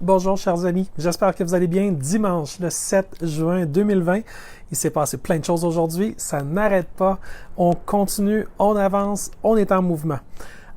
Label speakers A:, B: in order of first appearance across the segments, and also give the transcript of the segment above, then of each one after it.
A: Bonjour chers amis, j'espère que vous allez bien. Dimanche le 7 juin 2020, il s'est passé plein de choses aujourd'hui, ça n'arrête pas, on continue, on avance, on est en mouvement.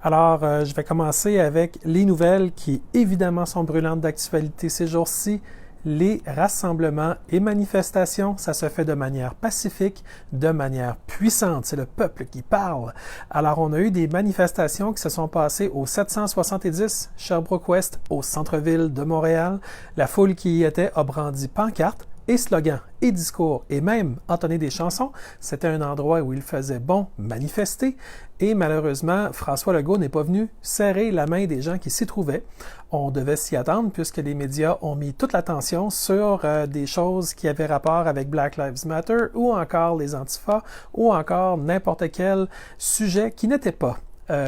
A: Alors, je vais commencer avec les nouvelles qui évidemment sont brûlantes d'actualité ces jours-ci. Les rassemblements et manifestations, ça se fait de manière pacifique, de manière puissante. C'est le peuple qui parle. Alors, on a eu des manifestations qui se sont passées au 770 Sherbrooke-Ouest, au centre-ville de Montréal. La foule qui y était a brandi pancartes et slogans et discours et même entonné des chansons. C'était un endroit où il faisait bon manifester et malheureusement, François Legault n'est pas venu serrer la main des gens qui s'y trouvaient. On devait s'y attendre puisque les médias ont mis toute l'attention sur des choses qui avaient rapport avec Black Lives Matter ou encore les Antifas ou encore n'importe quel sujet qui n'était pas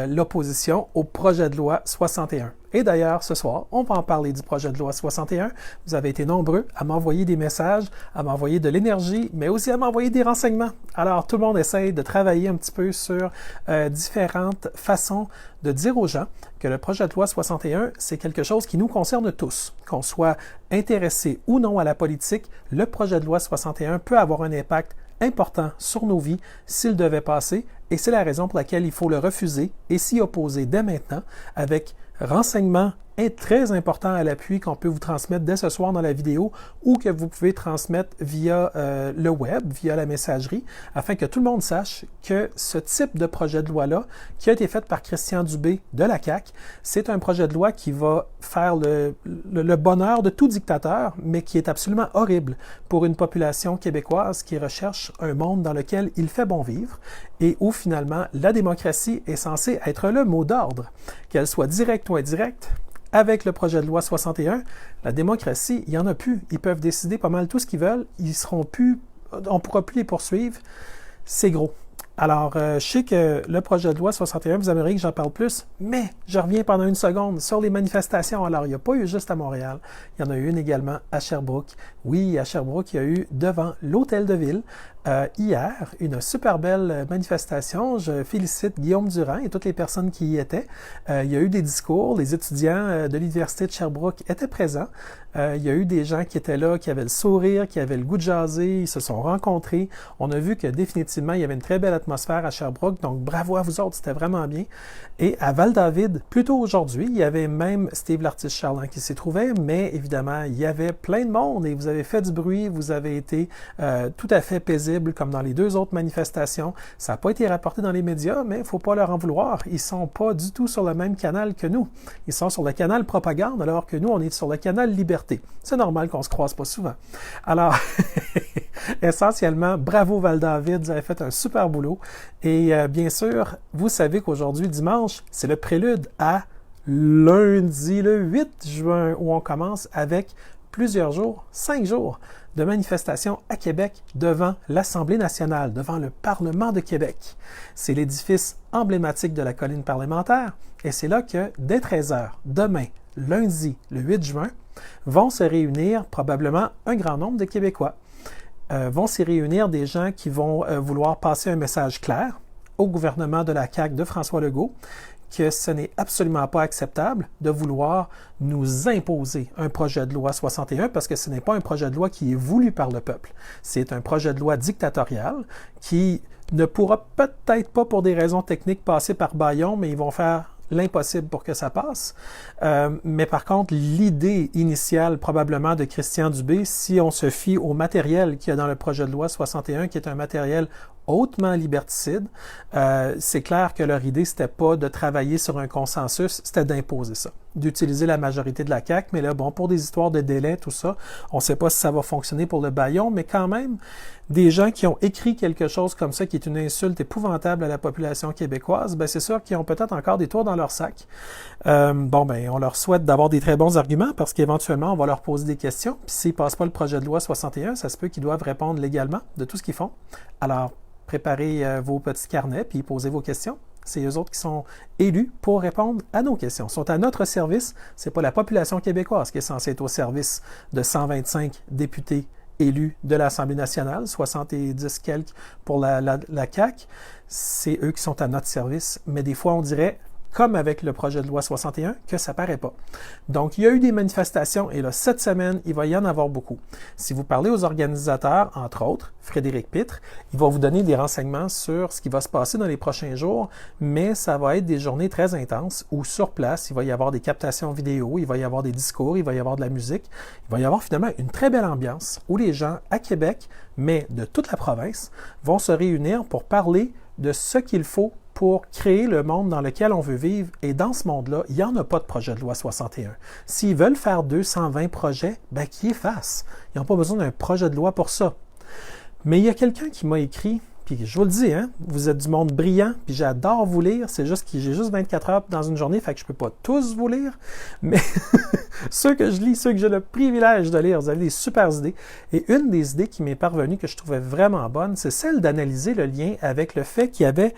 A: l'opposition au projet de loi 61. Et d'ailleurs, ce soir, on va en parler du projet de loi 61. Vous avez été nombreux à m'envoyer des messages, à m'envoyer de l'énergie, mais aussi à m'envoyer des renseignements. Alors, tout le monde essaye de travailler un petit peu sur différentes façons de dire aux gens que le projet de loi 61, c'est quelque chose qui nous concerne tous. Qu'on soit intéressé ou non à la politique, le projet de loi 61 peut avoir un impact important sur nos vies s'il devait passer, et c'est la raison pour laquelle il faut le refuser et s'y opposer dès maintenant avec renseignements très important à l'appui qu'on peut vous transmettre dès ce soir dans la vidéo ou que vous pouvez transmettre via le web, via la messagerie, afin que tout le monde sache que ce type de projet de loi-là, qui a été fait par Christian Dubé de la CAQ, c'est un projet de loi qui va faire le bonheur de tout dictateur, mais qui est absolument horrible pour une population québécoise qui recherche un monde dans lequel il fait bon vivre et où finalement la démocratie est censée être le mot d'ordre, qu'elle soit directe ou indirecte. Avec le projet de loi 61, la démocratie, il n'y en a plus. Ils peuvent décider pas mal tout ce qu'ils veulent. Ils seront plus, on ne pourra plus les poursuivre. C'est gros. Alors, je sais que le projet de loi 61, vous aimeriez que j'en parle plus, mais je reviens pendant une seconde sur les manifestations. Alors, il n'y a pas eu juste à Montréal, il y en a eu une également à Sherbrooke. Oui, à Sherbrooke, il y a eu devant l'Hôtel de Ville, hier, une super belle manifestation. Je félicite Guillaume Durand et toutes les personnes qui y étaient. Il y a eu des discours, les étudiants de l'Université de Sherbrooke étaient présents. Il y a eu des gens qui étaient là, qui avaient le sourire, qui avaient le goût de jaser, ils se sont rencontrés. On a vu que définitivement, il y avait une très belle atmosphère à Sherbrooke, donc bravo à vous autres, c'était vraiment bien. Et à Val-David, plus tôt aujourd'hui, il y avait même Steve l'Artiste-Charland qui s'y trouvait, mais évidemment, il y avait plein de monde et vous avez fait du bruit, vous avez été tout à fait paisible comme dans les deux autres manifestations. Ça n'a pas été rapporté dans les médias, mais il ne faut pas leur en vouloir. Ils ne sont pas du tout sur le même canal que nous. Ils sont sur le canal propagande, alors que nous, on est sur le canal liberté. C'est normal qu'on ne se croise pas souvent. Alors, essentiellement, bravo Val-David, vous avez fait un super boulot. Et bien sûr, vous savez qu'aujourd'hui, dimanche, c'est le prélude à lundi, le 8 juin, où on commence avec plusieurs jours, 5 jours, de manifestations à Québec devant l'Assemblée nationale, devant le Parlement de Québec. C'est l'édifice emblématique de la colline parlementaire et c'est là que, dès 13h, demain, lundi, le 8 juin, vont se réunir probablement un grand nombre de Québécois. Vont s'y réunir des gens qui vont vouloir passer un message clair au gouvernement de la CAQ de François Legault que ce n'est absolument pas acceptable de vouloir nous imposer un projet de loi 61 parce que ce n'est pas un projet de loi qui est voulu par le peuple. C'est un projet de loi dictatorial qui ne pourra peut-être pas pour des raisons techniques passer par bâillon, mais ils vont faire l'impossible pour que ça passe. Mais par contre, l'idée initiale probablement de Christian Dubé, si on se fie au matériel qu'il y a dans le projet de loi 61, qui est un matériel hautement liberticide, c'est clair que leur idée, c'était pas de travailler sur un consensus, c'était d'imposer ça, d'utiliser la majorité de la CAQ, mais là, bon, pour des histoires de délai, tout ça, on ne sait pas si ça va fonctionner pour le bâillon, mais quand même, des gens qui ont écrit quelque chose comme ça, qui est une insulte épouvantable à la population québécoise, ben c'est sûr qu'ils ont peut-être encore des tours dans leur sac. On leur souhaite d'avoir des très bons arguments, parce qu'éventuellement, on va leur poser des questions, puis s'ils ne passent pas le projet de loi 61, ça se peut qu'ils doivent répondre légalement de tout ce qu'ils font. Alors, préparez vos petits carnets, puis posez vos questions. C'est eux autres qui sont élus pour répondre à nos questions. Ils sont à notre service. C'est pas la population québécoise qui est censée être au service de 125 députés élus de l'Assemblée nationale, 70 quelques pour la CAQ. C'est eux qui sont à notre service. Mais des fois, on dirait comme avec le projet de loi 61, que ça paraît pas. Donc, il y a eu des manifestations et là, cette semaine, il va y en avoir beaucoup. Si vous parlez aux organisateurs, entre autres, Frédéric Pitre, il va vous donner des renseignements sur ce qui va se passer dans les prochains jours, mais ça va être des journées très intenses où sur place, il va y avoir des captations vidéo, il va y avoir des discours, il va y avoir de la musique, il va y avoir finalement une très belle ambiance où les gens à Québec, mais de toute la province, vont se réunir pour parler de ce qu'il faut pour créer le monde dans lequel on veut vivre. Et dans ce monde-là, il n'y en a pas de projet de loi 61. S'ils veulent faire 220 projets, ben qu'ils les fassent. Ils n'ont pas besoin d'un projet de loi pour ça. Mais il y a quelqu'un qui m'a écrit, puis je vous le dis, hein, vous êtes du monde brillant, puis j'adore vous lire, c'est juste que j'ai juste 24 heures dans une journée, fait que je ne peux pas tous vous lire, mais ceux que je lis, ceux que j'ai le privilège de lire, vous avez des super idées. Et une des idées qui m'est parvenue, que je trouvais vraiment bonne, c'est celle d'analyser le lien avec le fait qu'il y avait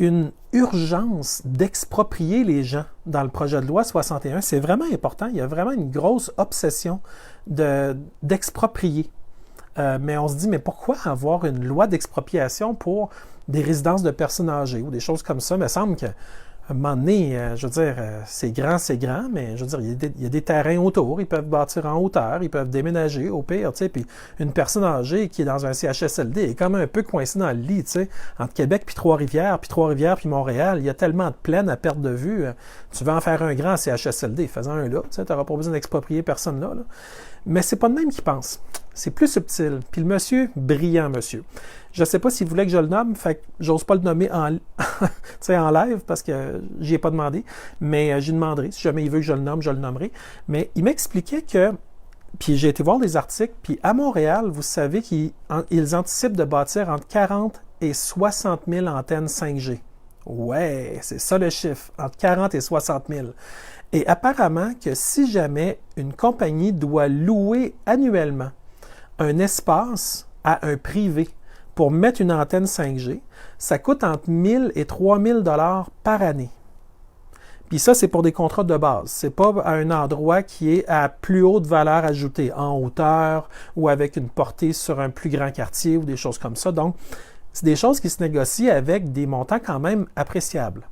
A: une urgence d'exproprier les gens dans le projet de loi 61. C'est vraiment important, il y a vraiment une grosse obsession d'exproprier. Mais on se dit, mais pourquoi avoir une loi d'expropriation pour des résidences de personnes âgées ou des choses comme ça? Il me semble qu'à un moment donné, je veux dire, c'est grand, mais je veux dire, il y a des terrains autour, ils peuvent bâtir en hauteur, ils peuvent déménager au pire, tu sais, puis une personne âgée qui est dans un CHSLD est quand même un peu coincée dans le lit, tu sais, entre Québec puis Trois-Rivières puis Montréal, il y a tellement de plaines à perte de vue, tu veux en faire un grand CHSLD, fais-en un là, tu sais, t'auras pas besoin d'exproprier personne là. Mais c'est pas de même qu'il pense. C'est plus subtil. Puis le monsieur, brillant monsieur. Je ne sais pas s'il voulait que je le nomme, fait que j'ose pas le nommer en live parce que j'y ai pas demandé, mais j'y demanderai. Si jamais il veut que je le nomme, je le nommerai. Mais il m'expliquait que, puis j'ai été voir des articles, puis à Montréal, vous savez qu'ils anticipent de bâtir entre 40 et 60 000 antennes 5G. Ouais, c'est ça le chiffre, entre 40 et 60 000. Et apparemment que si jamais une compagnie doit louer annuellement un espace à un privé pour mettre une antenne 5G, ça coûte entre 1 000 et 3 000 $ par année. Puis ça, c'est pour des contrats de base. C'est pas à un endroit qui est à plus haute valeur ajoutée, en hauteur ou avec une portée sur un plus grand quartier ou des choses comme ça. Donc, c'est des choses qui se négocient avec des montants quand même appréciables.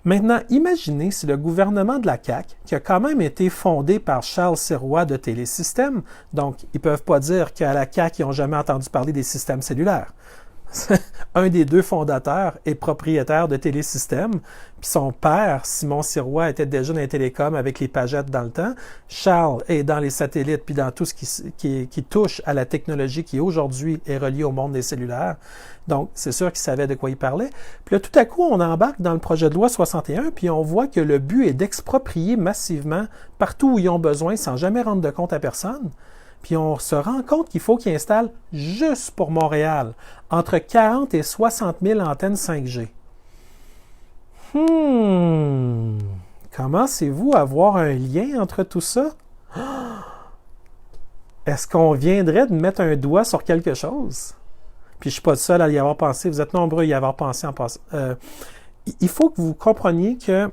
A: Maintenant, imaginez si le gouvernement de la CAQ, qui a quand même été fondé par Charles Sirois de Télésystème, donc ils ne peuvent pas dire qu'à la CAQ, ils n'ont jamais entendu parler des systèmes cellulaires. Un des deux fondateurs est propriétaire de Télésystème, puis son père, Simon Sirois, était déjà dans les télécoms avec les pagettes dans le temps. Charles est dans les satellites, puis dans tout ce qui touche à la technologie qui aujourd'hui est reliée au monde des cellulaires. Donc, c'est sûr qu'il savait de quoi il parlait. Puis là, tout à coup, on embarque dans le projet de loi 61, puis on voit que le but est d'exproprier massivement partout où ils ont besoin sans jamais rendre de compte à personne. Puis on se rend compte qu'il faut qu'ils installent juste pour Montréal entre 40 et 60 000 antennes 5G. Commencez-vous à voir un lien entre tout ça? Est-ce qu'on viendrait de mettre un doigt sur quelque chose? Puis je ne suis pas le seul à y avoir pensé. Vous êtes nombreux à y avoir pensé en passant. Il faut que vous compreniez que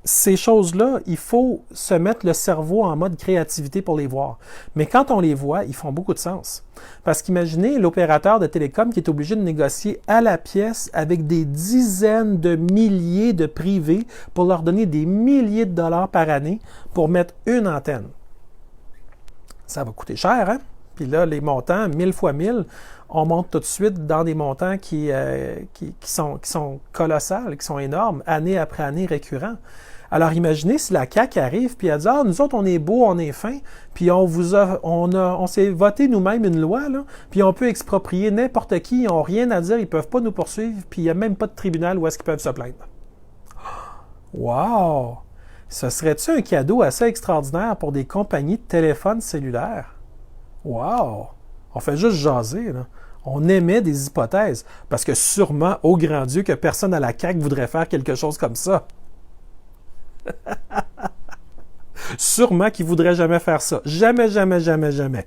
A: ces choses-là, il faut se mettre le cerveau en mode créativité pour les voir. Mais quand on les voit, ils font beaucoup de sens. Parce qu'imaginez l'opérateur de télécom qui est obligé de négocier à la pièce avec des dizaines de milliers de privés pour leur donner des milliers de dollars par année pour mettre une antenne. Ça va coûter cher, hein? Puis là, les montants, 1000 fois 1000, on monte tout de suite dans des montants qui sont colossales, qui sont énormes, année après année récurrents. Alors imaginez si la CAQ arrive puis elle dit « Ah, nous autres, on est beaux, on est fins, puis on s'est voté nous-mêmes une loi, là, puis on peut exproprier n'importe qui, ils n'ont rien à dire, ils ne peuvent pas nous poursuivre, puis il n'y a même pas de tribunal où est-ce qu'ils peuvent se plaindre. » Wow! Ce serait-tu un cadeau assez extraordinaire pour des compagnies de téléphones cellulaires? Wow! On fait juste jaser, là. On émet des hypothèses, parce que sûrement, au grand Dieu, que personne à la CAQ voudrait faire quelque chose comme ça. Sûrement qu'ils ne voudraient jamais faire ça. Jamais, jamais, jamais, jamais.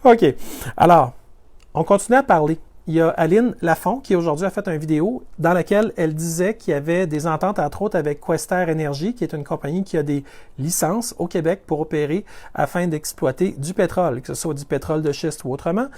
A: OK. Alors, on continue à parler. il y a Aline Lafont qui aujourd'hui a fait une vidéo dans laquelle elle disait qu'il y avait des ententes, entre autres, avec Quester Energy, qui est une compagnie qui a des licences au Québec pour opérer afin d'exploiter du pétrole, que ce soit du pétrole de schiste ou autrement.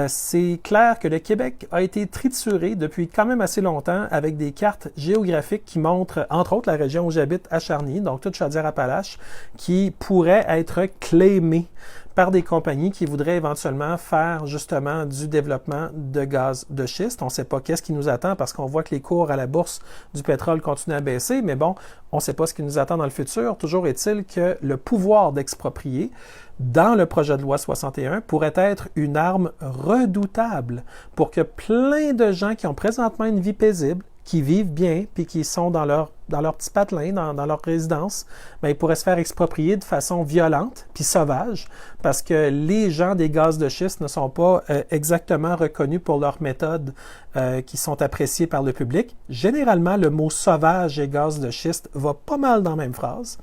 A: C'est clair que le Québec a été trituré depuis quand même assez longtemps avec des cartes géographiques qui montrent, entre autres, la région où j'habite à Charny, donc toute Chaudière-Appalaches, qui pourrait être claimée par des compagnies qui voudraient éventuellement faire justement du développement de gaz de schiste. On ne sait pas qu'est-ce qui nous attend parce qu'on voit que les cours à la bourse du pétrole continuent à baisser, mais bon, on ne sait pas ce qui nous attend dans le futur. Toujours est-il que le pouvoir d'exproprier dans le projet de loi 61 pourrait être une arme redoutable pour que plein de gens qui ont présentement une vie paisible, qui vivent bien, puis qui sont dans leur petit patelin, dans leur résidence, bien, ils pourraient se faire exproprier de façon violente puis sauvage parce que les gens des gaz de schiste ne sont pas exactement reconnus pour leurs méthodes qui sont appréciées par le public. Généralement, le mot sauvage et gaz de schiste va pas mal dans la même phrase.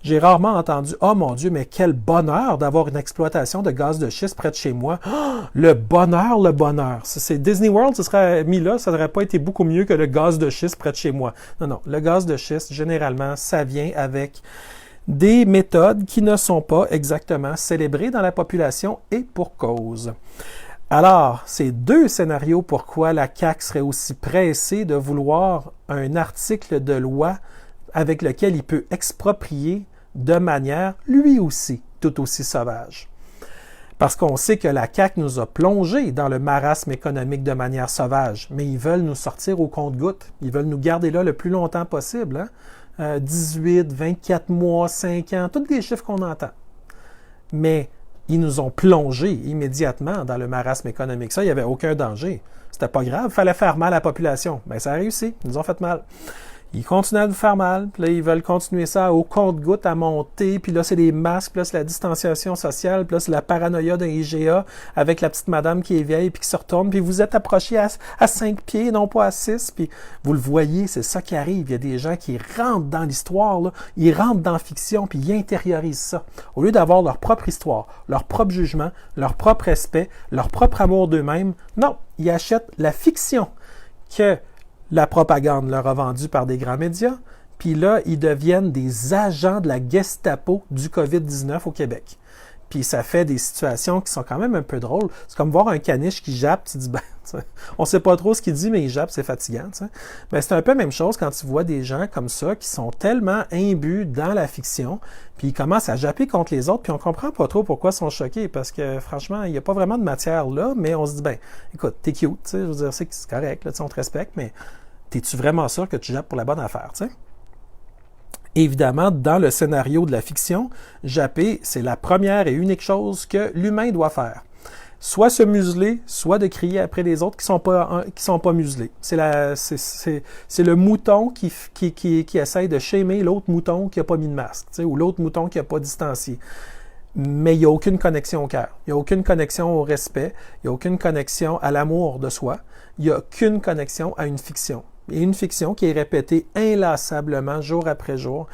A: J'ai rarement entendu « Oh mon Dieu, mais quel bonheur d'avoir une exploitation de gaz de schiste près de chez moi. Oh, le bonheur, le bonheur. » C'est Disney World, ce serait mis là, ça n'aurait pas été beaucoup mieux que le gaz de schiste près de chez moi. Non, non, le gaz de schiste, généralement, ça vient avec des méthodes qui ne sont pas exactement célébrées dans la population et pour cause. Alors, ces deux scénarios pourquoi la CAQ serait aussi pressée de vouloir un article de loi avec lequel il peut exproprier de manière, lui aussi, tout aussi sauvage. Parce qu'on sait que la CAQ nous a plongés dans le marasme économique de manière sauvage, mais ils veulent nous sortir au compte-gouttes. Ils veulent nous garder là le plus longtemps possible. 18, 24 mois, 5 ans, tous les chiffres qu'on entend. Mais ils nous ont plongés immédiatement dans le marasme économique. Ça, il n'y avait aucun danger. C'était pas grave, il fallait faire mal à la population. Mais ça a réussi, ils nous ont fait mal. Ils continuent à nous faire mal, puis là, ils veulent continuer ça au compte-gouttes à monter, puis là, c'est les masques, puis là, c'est la distanciation sociale, puis là, c'est la paranoïa d'un IGA avec la petite madame qui est vieille, puis qui se retourne, puis vous êtes approché à 5 pieds, non pas à 6, puis vous le voyez, c'est ça qui arrive. Il y a des gens qui rentrent dans l'histoire, là, ils rentrent dans la fiction, puis ils intériorisent ça. Au lieu d'avoir leur propre histoire, leur propre jugement, leur propre respect, leur propre amour d'eux-mêmes, non, ils achètent la fiction que la propagande leur a vendue par des grands médias, puis là, ils deviennent des agents de la Gestapo du COVID-19 au Québec. Puis ça fait des situations qui sont quand même un peu drôles. C'est comme voir un caniche qui jappe, tu dis, ben, on sait pas trop ce qu'il dit, mais il jappe, c'est fatigant. T'sais. Ben, c'est un peu la même chose quand tu vois des gens comme ça qui sont tellement imbus dans la fiction, puis ils commencent à japper contre les autres, puis on comprend pas trop pourquoi ils sont choqués, parce que franchement, il n'y a pas vraiment de matière là, mais on se dit, ben, écoute, t'es cute, je veux dire, c'est correct, là, on te respecte, mais t'es-tu vraiment sûr que tu jappes pour la bonne affaire, tu sais? Évidemment, dans le scénario de la fiction, japper, c'est la première et unique chose que l'humain doit faire. Soit se museler, soit de crier après les autres qui sont pas muselés. C'est le mouton qui essaye de shamer l'autre mouton qui n'a pas mis de masque, ou l'autre mouton qui n'a pas distancié. Mais il n'y a aucune connexion au cœur. Il n'y a aucune connexion au respect. Il n'y a aucune connexion à l'amour de soi. Il n'y a aucune connexion à une fiction. Et une fiction qui est répétée inlassablement, jour après jour.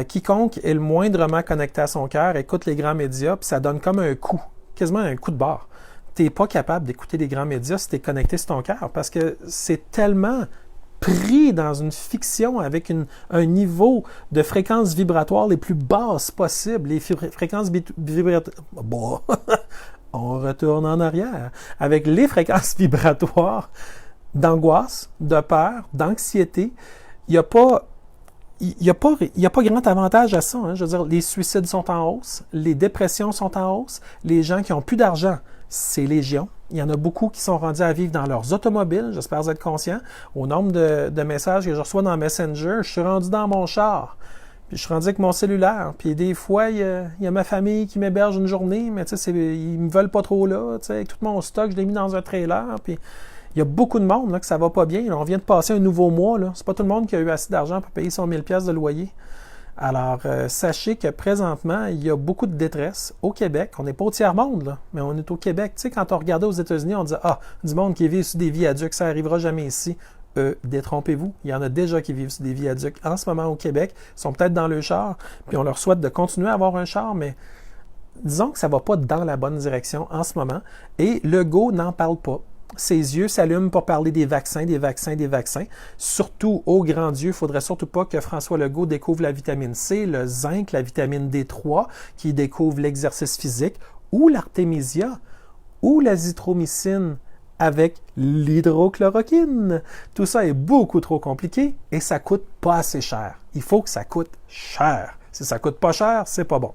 A: Quiconque est le moindrement connecté à son cœur écoute les grands médias, puis ça donne comme un coup, quasiment un coup de barre. Tu n'es pas capable d'écouter les grands médias si tu es connecté sur ton cœur, parce que c'est tellement pris dans une fiction avec un niveau de fréquences vibratoires les plus basses possibles. Les fréquences vibratoires... Bon, on retourne en arrière. Avec les fréquences vibratoires d'angoisse, de peur, d'anxiété, il n'y a pas grand avantage à ça. Hein. Je veux dire, les suicides sont en hausse, les dépressions sont en hausse, les gens qui n'ont plus d'argent, c'est légion. Il y en a beaucoup qui sont rendus à vivre dans leurs automobiles, j'espère que vous êtes conscients. Au nombre de messages que je reçois dans Messenger, je suis rendu dans mon char, puis je suis rendu avec mon cellulaire, puis des fois, il y a ma famille qui m'héberge une journée, mais tu sais, ils me veulent pas trop là, tu sais, avec tout mon stock, je l'ai mis dans un trailer, puis il y a beaucoup de monde là, que ça va pas bien. Là, on vient de passer un nouveau mois. C'est pas tout le monde qui a eu assez d'argent pour payer son 1000$ de loyer. Alors, sachez que présentement, il y a beaucoup de détresse au Québec. On n'est pas au tiers-monde, là, mais on est au Québec. Tu sais, quand on regardait aux États-Unis, on disait « Ah, du monde qui vit sur des viaducs, ça n'arrivera jamais ici. » Détrompez-vous. Il y en a déjà qui vivent sur des viaducs en ce moment au Québec. Ils sont peut-être dans le char, puis on leur souhaite de continuer à avoir un char, mais disons que ça ne va pas dans la bonne direction en ce moment. Et Legault n'en parle pas. ses yeux s'allument pour parler des vaccins, des vaccins, des vaccins. Surtout, au grand Dieu, il ne faudrait surtout pas que François Legault découvre la vitamine C, le zinc, la vitamine D3, qu'il découvre l'exercice physique, ou l'artémisia, ou l'azithromycine avec l'hydrochloroquine. Tout ça est beaucoup trop compliqué et ça coûte pas assez cher. Il faut que ça coûte cher. Si ça coûte pas cher, c'est pas bon.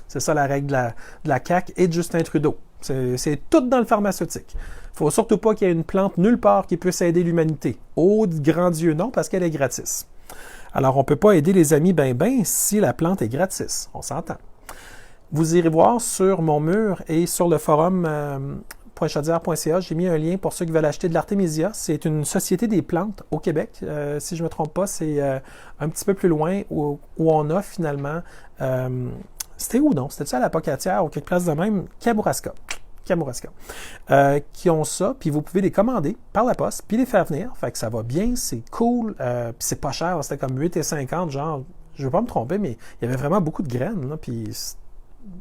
A: C'est ça la règle de la CAQ et de Justin Trudeau. C'est tout dans le pharmaceutique. Il ne faut surtout pas qu'il y ait une plante nulle part qui puisse aider l'humanité. Oh, grand Dieu, non, parce qu'elle est gratis. Alors, on ne peut pas aider les amis si la plante est gratis. On s'entend. Vous irez voir sur mon mur et sur le forum .chaudière.ca, j'ai mis un lien pour ceux qui veulent acheter de l'artémisia. C'est une société des plantes au Québec. Si je ne me trompe pas, c'est un petit peu plus loin où on a finalement... c'était où donc? C'était-tu à la Pocatière ou quelque place de même? Kamouraska. Qui ont ça, puis vous pouvez les commander par la poste, puis les faire venir. Fait que ça va bien, c'est cool, puis c'est pas cher. C'était comme 8,50, genre, je ne veux pas me tromper, mais il y avait vraiment beaucoup de graines, là, puis...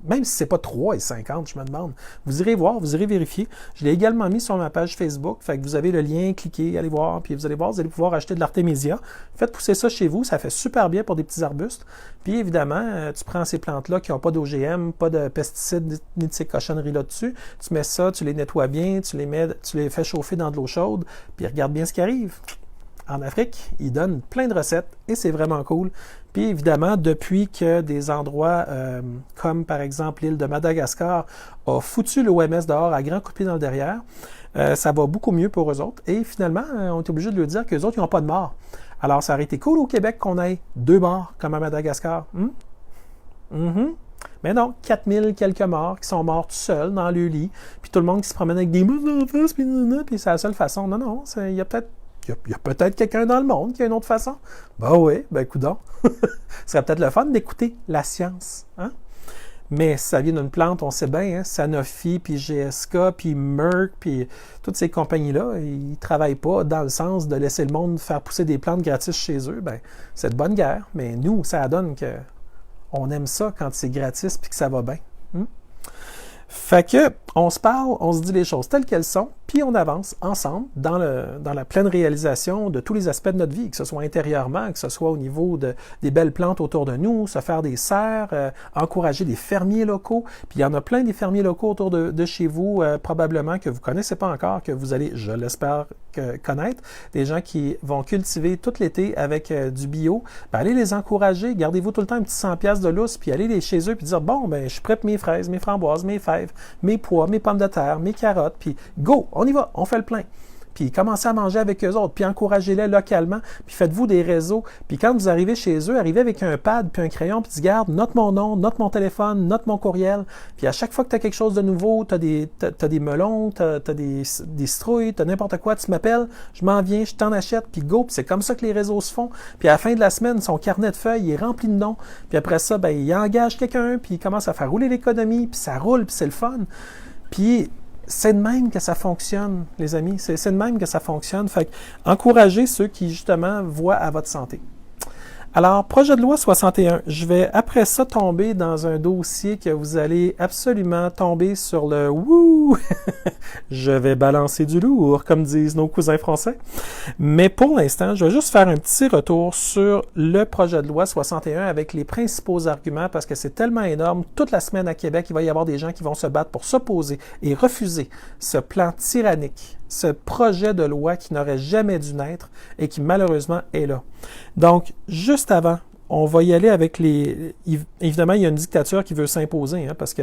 A: Même si ce n'est pas 3,50, je me demande. Vous irez voir, vous irez vérifier. Je l'ai également mis sur ma page Facebook. Fait que vous avez le lien, cliquez, allez voir, puis vous allez voir, vous allez pouvoir acheter de l'artémisia. Faites pousser ça chez vous, ça fait super bien pour des petits arbustes. Puis évidemment, tu prends ces plantes-là qui n'ont pas d'OGM, pas de pesticides, ni de ces cochonneries là-dessus. Tu mets ça, tu les nettoies bien, tu les fais chauffer dans de l'eau chaude, puis regarde bien ce qui arrive. En Afrique, ils donnent plein de recettes et c'est vraiment cool. Puis évidemment, depuis que des endroits comme par exemple l'île de Madagascar a foutu l'OMS dehors à grand coup de pied dans le derrière, ça va beaucoup mieux pour eux autres. Et finalement, on est obligé de leur dire qu'eux autres, ils n'ont pas de morts. Alors, ça aurait été cool au Québec qu'on ait 2 morts comme à Madagascar. Mais non, 4000 quelques morts qui sont morts tout seuls dans le lit, puis tout le monde qui se promène avec des mouches dans la face, puis c'est la seule façon. Non, il y a peut-être quelqu'un dans le monde qui a une autre façon. Oui, coudonc. Ce serait peut-être le fun d'écouter la science. Hein? Mais ça vient d'une plante, on sait bien, hein? Sanofi, puis GSK, puis Merck, puis toutes ces compagnies-là, ils ne travaillent pas dans le sens de laisser le monde faire pousser des plantes gratis chez eux. C'est de bonne guerre, mais nous, ça donne qu'on aime ça quand c'est gratis puis que ça va bien. Fait que, on se parle, on se dit les choses telles qu'elles sont, puis on avance ensemble dans la pleine réalisation de tous les aspects de notre vie, que ce soit intérieurement, que ce soit au niveau des belles plantes autour de nous, se faire des serres, encourager des fermiers locaux. Puis il y en a plein des fermiers locaux autour de chez vous, probablement que vous ne connaissez pas encore, que vous allez, je l'espère, connaître. Des gens qui vont cultiver tout l'été avec du bio. Allez les encourager, gardez-vous tout le temps un petit 100$ de lousse, puis allez chez eux, puis dire, bon, je suis prêt pour mes fraises, mes framboises, mes fèves, mes pois, mes pommes de terre, mes carottes, puis go, on y va, on fait le plein. Puis commencez à manger avec eux autres, puis encouragez-les localement, puis faites-vous des réseaux. Puis quand vous arrivez chez eux, arrivez avec un pad puis un crayon, puis dis, garde, note mon nom, note mon téléphone, note mon courriel. Puis à chaque fois que tu as quelque chose de nouveau, tu as des melons, tu as des citrouilles, tu as n'importe quoi, tu m'appelles, je m'en viens, je t'en achète, puis go. Puis c'est comme ça que les réseaux se font. Puis à la fin de la semaine, son carnet de feuilles est rempli de noms. Puis après ça, il engage quelqu'un, puis il commence à faire rouler l'économie, puis ça roule, puis c'est le fun. Puis c'est de même que ça fonctionne, les amis. C'est de même que ça fonctionne. Fait que encouragez ceux qui, justement, voient à votre santé. Alors, projet de loi 61, je vais après ça tomber dans un dossier que vous allez absolument tomber sur le « wouh ». Je vais balancer du lourd, comme disent nos cousins français. Mais pour l'instant, je vais juste faire un petit retour sur le projet de loi 61 avec les principaux arguments parce que c'est tellement énorme. Toute la semaine à Québec, il va y avoir des gens qui vont se battre pour s'opposer et refuser ce plan tyrannique, ce projet de loi qui n'aurait jamais dû naître et qui malheureusement est là. Donc, juste avant, on va y aller avec évidemment, il y a une dictature qui veut s'imposer, hein, parce que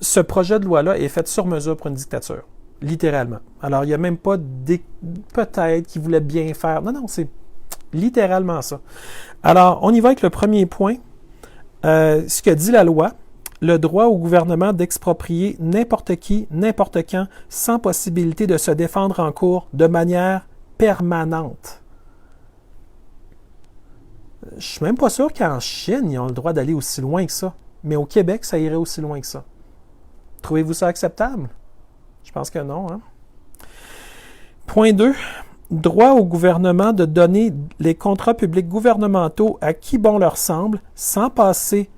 A: ce projet de loi-là est fait sur mesure pour une dictature, littéralement. Alors, il n'y a même pas peut-être qui voulait bien faire. Non, c'est littéralement ça. Alors, on y va avec le premier point. Ce que dit la loi, le droit au gouvernement d'exproprier n'importe qui, n'importe quand, sans possibilité de se défendre en cours de manière permanente. Je ne suis même pas sûr qu'en Chine, ils ont le droit d'aller aussi loin que ça. Mais au Québec, ça irait aussi loin que ça. Trouvez-vous ça acceptable? Je pense que non. Hein? Point 2. Droit au gouvernement de donner les contrats publics gouvernementaux à qui bon leur semble, sans passer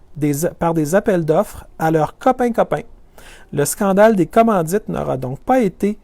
A: par des appels d'offres à leurs copains. Le scandale des commandites n'aura donc pas été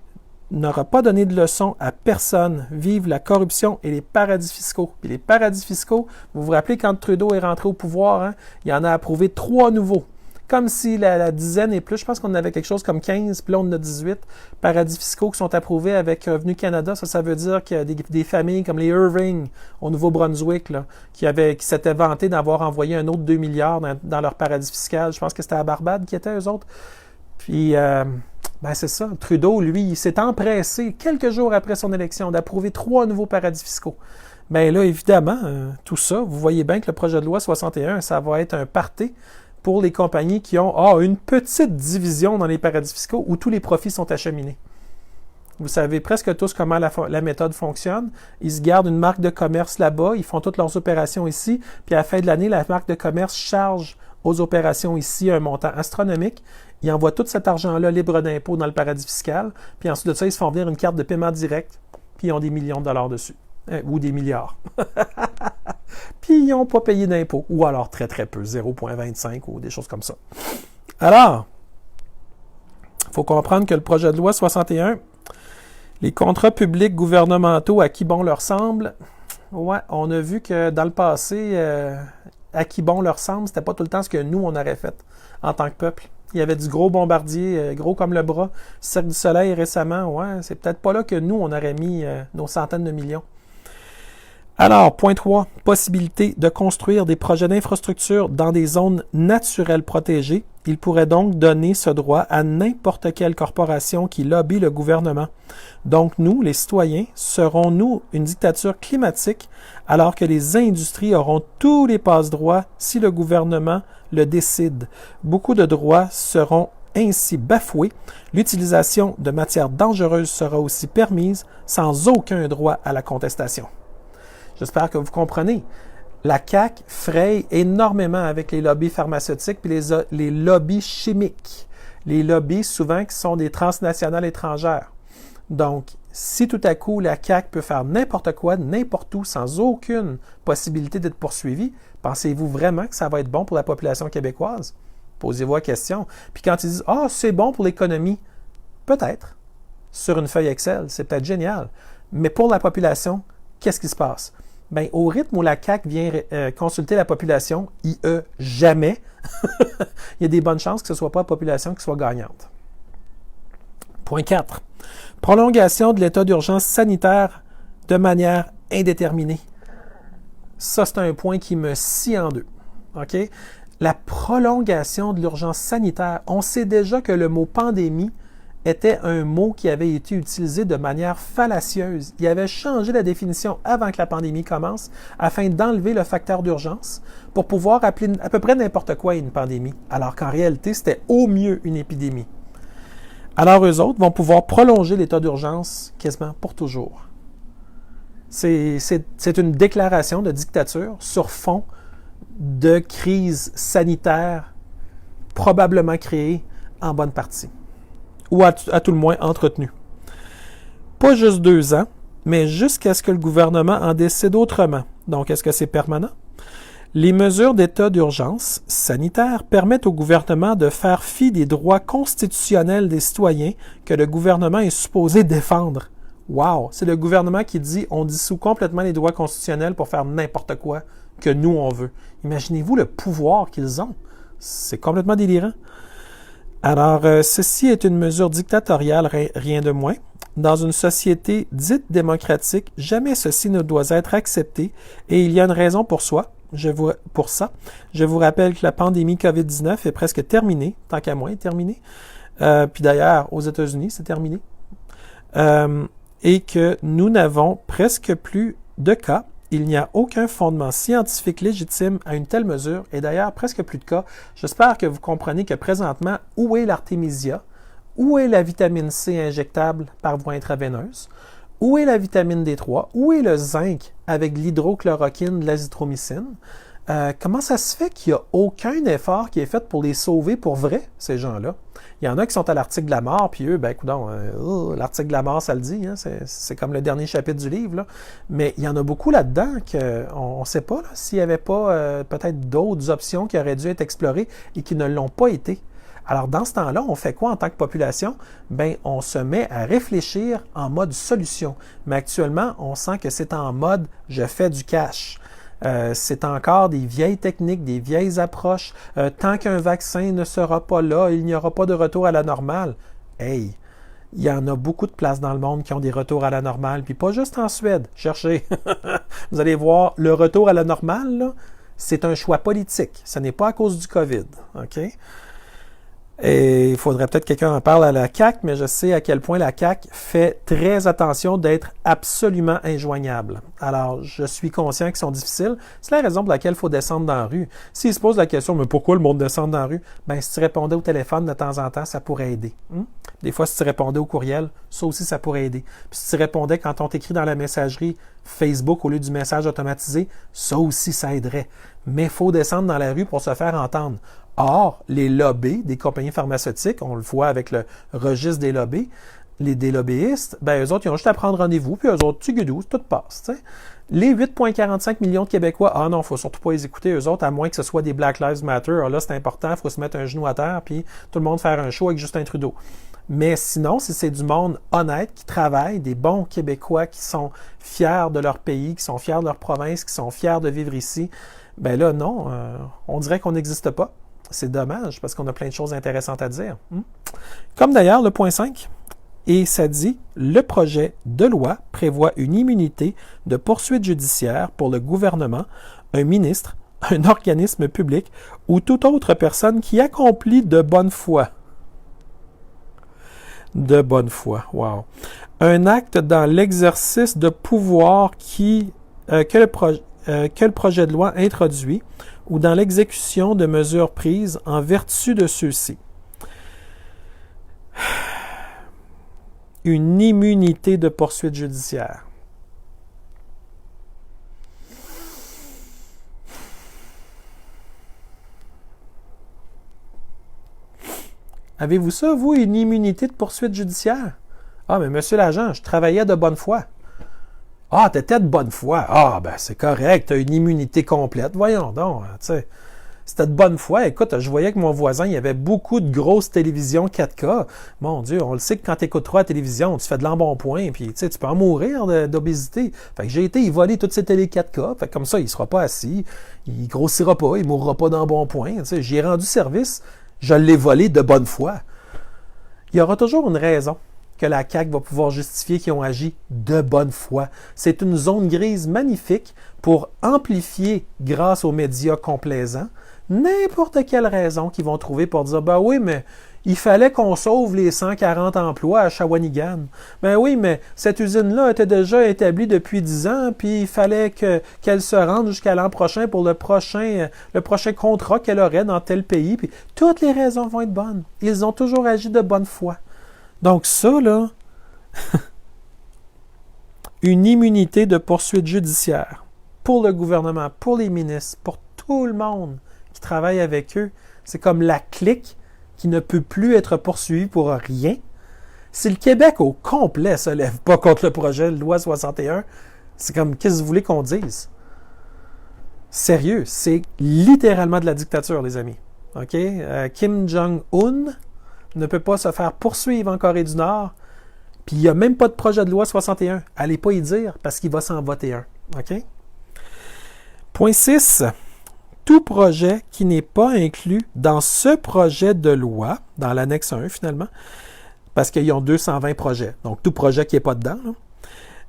A: n'aura pas donné de leçon à personne. Vive la corruption et les paradis fiscaux. Puis les paradis fiscaux, vous vous rappelez quand Trudeau est rentré au pouvoir, hein, il en a approuvé 3 nouveaux. Comme si la dizaine et plus, je pense qu'on avait quelque chose comme 15, puis là on en a 18 paradis fiscaux qui sont approuvés avec Revenu Canada. Ça veut dire qu'il y a des familles comme les Irving au Nouveau-Brunswick là, qui s'étaient vantés d'avoir envoyé un autre 2 milliards dans leur paradis fiscal. Je pense que c'était à Barbade qui étaient eux autres. Puis, c'est ça. Trudeau, lui, il s'est empressé, quelques jours après son élection, d'approuver 3 nouveaux paradis fiscaux. Bien là, évidemment, tout ça, vous voyez bien que le projet de loi 61, ça va être un party pour les compagnies qui ont une petite division dans les paradis fiscaux où tous les profits sont acheminés. Vous savez presque tous comment la méthode fonctionne. Ils se gardent une marque de commerce là-bas, ils font toutes leurs opérations ici, puis à la fin de l'année, la marque de commerce charge aux opérations ici un montant astronomique. Ils envoient tout cet argent-là libre d'impôt dans le paradis fiscal, puis ensuite de ça, ils se font venir une carte de paiement direct, puis ils ont des millions de dollars dessus. Ou des milliards. Puis ils n'ont pas payé d'impôts, ou alors très très peu, 0,25 ou des choses comme ça. Alors, il faut comprendre que le projet de loi 61, les contrats publics gouvernementaux à qui bon leur semble, ouais, on a vu que dans le passé, à qui bon leur semble, c'était pas tout le temps ce que nous, on aurait fait en tant que peuple. Il y avait du gros bombardier, gros comme le bras, Cirque du Soleil récemment, ouais, c'est peut-être pas là que nous, on aurait mis nos centaines de millions. Alors, point 3, possibilité de construire des projets d'infrastructure dans des zones naturelles protégées. Il pourrait donc donner ce droit à n'importe quelle corporation qui lobby le gouvernement. Donc, nous, les citoyens, serons-nous une dictature climatique alors que les industries auront tous les passe-droits si le gouvernement le décide. Beaucoup de droits seront ainsi bafoués. L'utilisation de matières dangereuses sera aussi permise sans aucun droit à la contestation. J'espère que vous comprenez. La CAQ fraye énormément avec les lobbies pharmaceutiques et les lobbies chimiques. Les lobbies, souvent, qui sont des transnationales étrangères. Donc, si tout à coup, la CAQ peut faire n'importe quoi, n'importe où, sans aucune possibilité d'être poursuivie, pensez-vous vraiment que ça va être bon pour la population québécoise? Posez-vous la question. Puis quand ils disent « Ah, c'est bon pour l'économie », peut-être. Sur une feuille Excel, c'est peut-être génial. Mais pour la population, qu'est-ce qui se passe? Bien, au rythme où la CAQ vient consulter la population, jamais, il y a des bonnes chances que ce ne soit pas la population qui soit gagnante. Point 4. Prolongation de l'état d'urgence sanitaire de manière indéterminée. Ça, c'est un point qui me scie en deux. OK? La prolongation de l'urgence sanitaire, on sait déjà que le mot pandémie était un mot qui avait été utilisé de manière fallacieuse. Il avait changé la définition avant que la pandémie commence afin d'enlever le facteur d'urgence pour pouvoir appeler à peu près n'importe quoi une pandémie, alors qu'en réalité, c'était au mieux une épidémie. Alors eux autres vont pouvoir prolonger l'état d'urgence quasiment pour toujours. C'est une déclaration de dictature sur fond de crise sanitaire probablement créée en bonne partie. Ou à tout le moins entretenu. Pas juste 2 ans, mais jusqu'à ce que le gouvernement en décide autrement. Donc, est-ce que c'est permanent? Les mesures d'état d'urgence sanitaire permettent au gouvernement de faire fi des droits constitutionnels des citoyens que le gouvernement est supposé défendre. Wow! C'est le gouvernement qui dit on dissout complètement les droits constitutionnels pour faire n'importe quoi que nous on veut. Imaginez-vous le pouvoir qu'ils ont. C'est complètement délirant. Alors, ceci est une mesure dictatoriale, rien de moins. Dans une société dite démocratique, jamais ceci ne doit être accepté et il y a une raison pour ça. Je vous rappelle que la pandémie COVID-19 est presque terminée, tant qu'à moi, terminée. Puis d'ailleurs, aux États-Unis, c'est terminé. Et que nous n'avons presque plus de cas. Il n'y a aucun fondement scientifique légitime à une telle mesure, et d'ailleurs presque plus de cas. J'espère que vous comprenez que présentement, où est l'artémisia? Où est la vitamine C injectable par voie intraveineuse? Où est la vitamine D3? Où est le zinc avec l'hydrochloroquine, de l'azithromycine? Comment ça se fait qu'il n'y a aucun effort qui est fait pour les sauver pour vrai, ces gens-là? Il y en a qui sont à l'article de la mort, puis eux, ben, coudonc, l'article de la mort, ça le dit, hein, c'est comme le dernier chapitre du livre, là. Mais il y en a beaucoup là-dedans qu'on ne sait pas s'il n'y avait pas peut-être d'autres options qui auraient dû être explorées et qui ne l'ont pas été. Alors, dans ce temps-là, on fait quoi en tant que population? Bien, on se met à réfléchir en mode solution. Mais actuellement, on sent que c'est en mode « je fais du cash ». C'est encore des vieilles techniques, des vieilles approches. Tant qu'un vaccin ne sera pas là, il n'y aura pas de retour à la normale. Hey! Il y en a beaucoup de places dans le monde qui ont des retours à la normale, puis pas juste en Suède. Cherchez. Vous allez voir, le retour à la normale, là, c'est un choix politique. Ce n'est pas à cause du COVID. OK? Et il faudrait peut-être que quelqu'un en parle à la CAQ, mais je sais à quel point la CAQ fait très attention d'être absolument injoignable. Alors, je suis conscient qu'ils sont difficiles. C'est la raison pour laquelle il faut descendre dans la rue. S'ils se posent la question, mais pourquoi le monde descend dans la rue? Bien, si tu répondais au téléphone de temps en temps, ça pourrait aider. Des fois, si tu répondais au courriel, ça aussi, ça pourrait aider. Puis si tu répondais quand on t'écrit dans la messagerie Facebook au lieu du message automatisé, ça aussi, ça aiderait. Mais il faut descendre dans la rue pour se faire entendre. Or, les lobbies des compagnies pharmaceutiques, on le voit avec le registre des lobbies, des lobbyistes, ben eux autres, ils ont juste à prendre rendez-vous, puis eux autres, tu guidous, tout passe. T'sais. Les 8,45 millions de Québécois, ah non, il ne faut surtout pas les écouter, eux autres, à moins que ce soit des Black Lives Matter. Alors là, c'est important, il faut se mettre un genou à terre, puis tout le monde faire un show avec Justin Trudeau. Mais sinon, si c'est du monde honnête qui travaille, des bons Québécois qui sont fiers de leur pays, qui sont fiers de leur province, qui sont fiers de vivre ici, ben là, non, on dirait qu'on n'existe pas. C'est dommage, parce qu'on a plein de choses intéressantes à dire. Comme d'ailleurs le point 5, et ça dit « Le projet de loi prévoit une immunité de poursuite judiciaire pour le gouvernement, un ministre, un organisme public ou toute autre personne qui accomplit de bonne foi. » De bonne foi, wow. Un acte dans l'exercice de pouvoir que le projet de loi introduit ou dans l'exécution de mesures prises en vertu de ceux-ci. Une immunité de poursuite judiciaire. Avez-vous ça, vous, une immunité de poursuite judiciaire? Ah, mais monsieur l'agent, je travaillais de bonne foi. Ah, t'étais de bonne foi. Ah, ben c'est correct, t'as une immunité complète. Voyons donc, tu sais. C'était de bonne foi. Écoute, je voyais que mon voisin, il y avait beaucoup de grosses télévisions 4K. Mon Dieu, on le sait que quand tu écoutes trop la télévision, tu fais de l'embonpoint, puis tu sais, tu peux en mourir d'obésité. Fait que j'ai été y voler toutes ces télé 4K. Fait que comme ça, il sera pas assis, il grossira pas, il mourra pas d'embonpoint. Tu sais, j'y ai rendu service, je l'ai volé de bonne foi. Il y aura toujours une raison que la CAQ va pouvoir justifier qu'ils ont agi de bonne foi. C'est une zone grise magnifique pour amplifier, grâce aux médias complaisants, n'importe quelle raison qu'ils vont trouver pour dire « Ben oui, mais il fallait qu'on sauve les 140 emplois à Shawinigan. Ben oui, mais cette usine-là était déjà établie depuis 10 ans, puis il fallait qu'elle se rende jusqu'à l'an prochain pour le prochain contrat qu'elle aurait dans tel pays. Puis toutes les raisons vont être bonnes. Ils ont toujours agi de bonne foi. Donc ça, là, une immunité de poursuite judiciaire pour le gouvernement, pour les ministres, pour tout le monde qui travaille avec eux, c'est comme la clique qui ne peut plus être poursuivie pour rien. Si le Québec au complet ne se lève pas contre le projet de loi 61, c'est comme, qu'est-ce que vous voulez qu'on dise? Sérieux, c'est littéralement de la dictature, les amis. OK? Kim Jong-un ne peut pas se faire poursuivre en Corée du Nord, puis il n'y a même pas de projet de loi 61. Allez pas y dire, parce qu'il va s'en voter un. OK? Point 6. Tout projet qui n'est pas inclus dans ce projet de loi, dans l'annexe 1 finalement, parce qu'ils ont 220 projets, donc tout projet qui n'est pas dedans, là,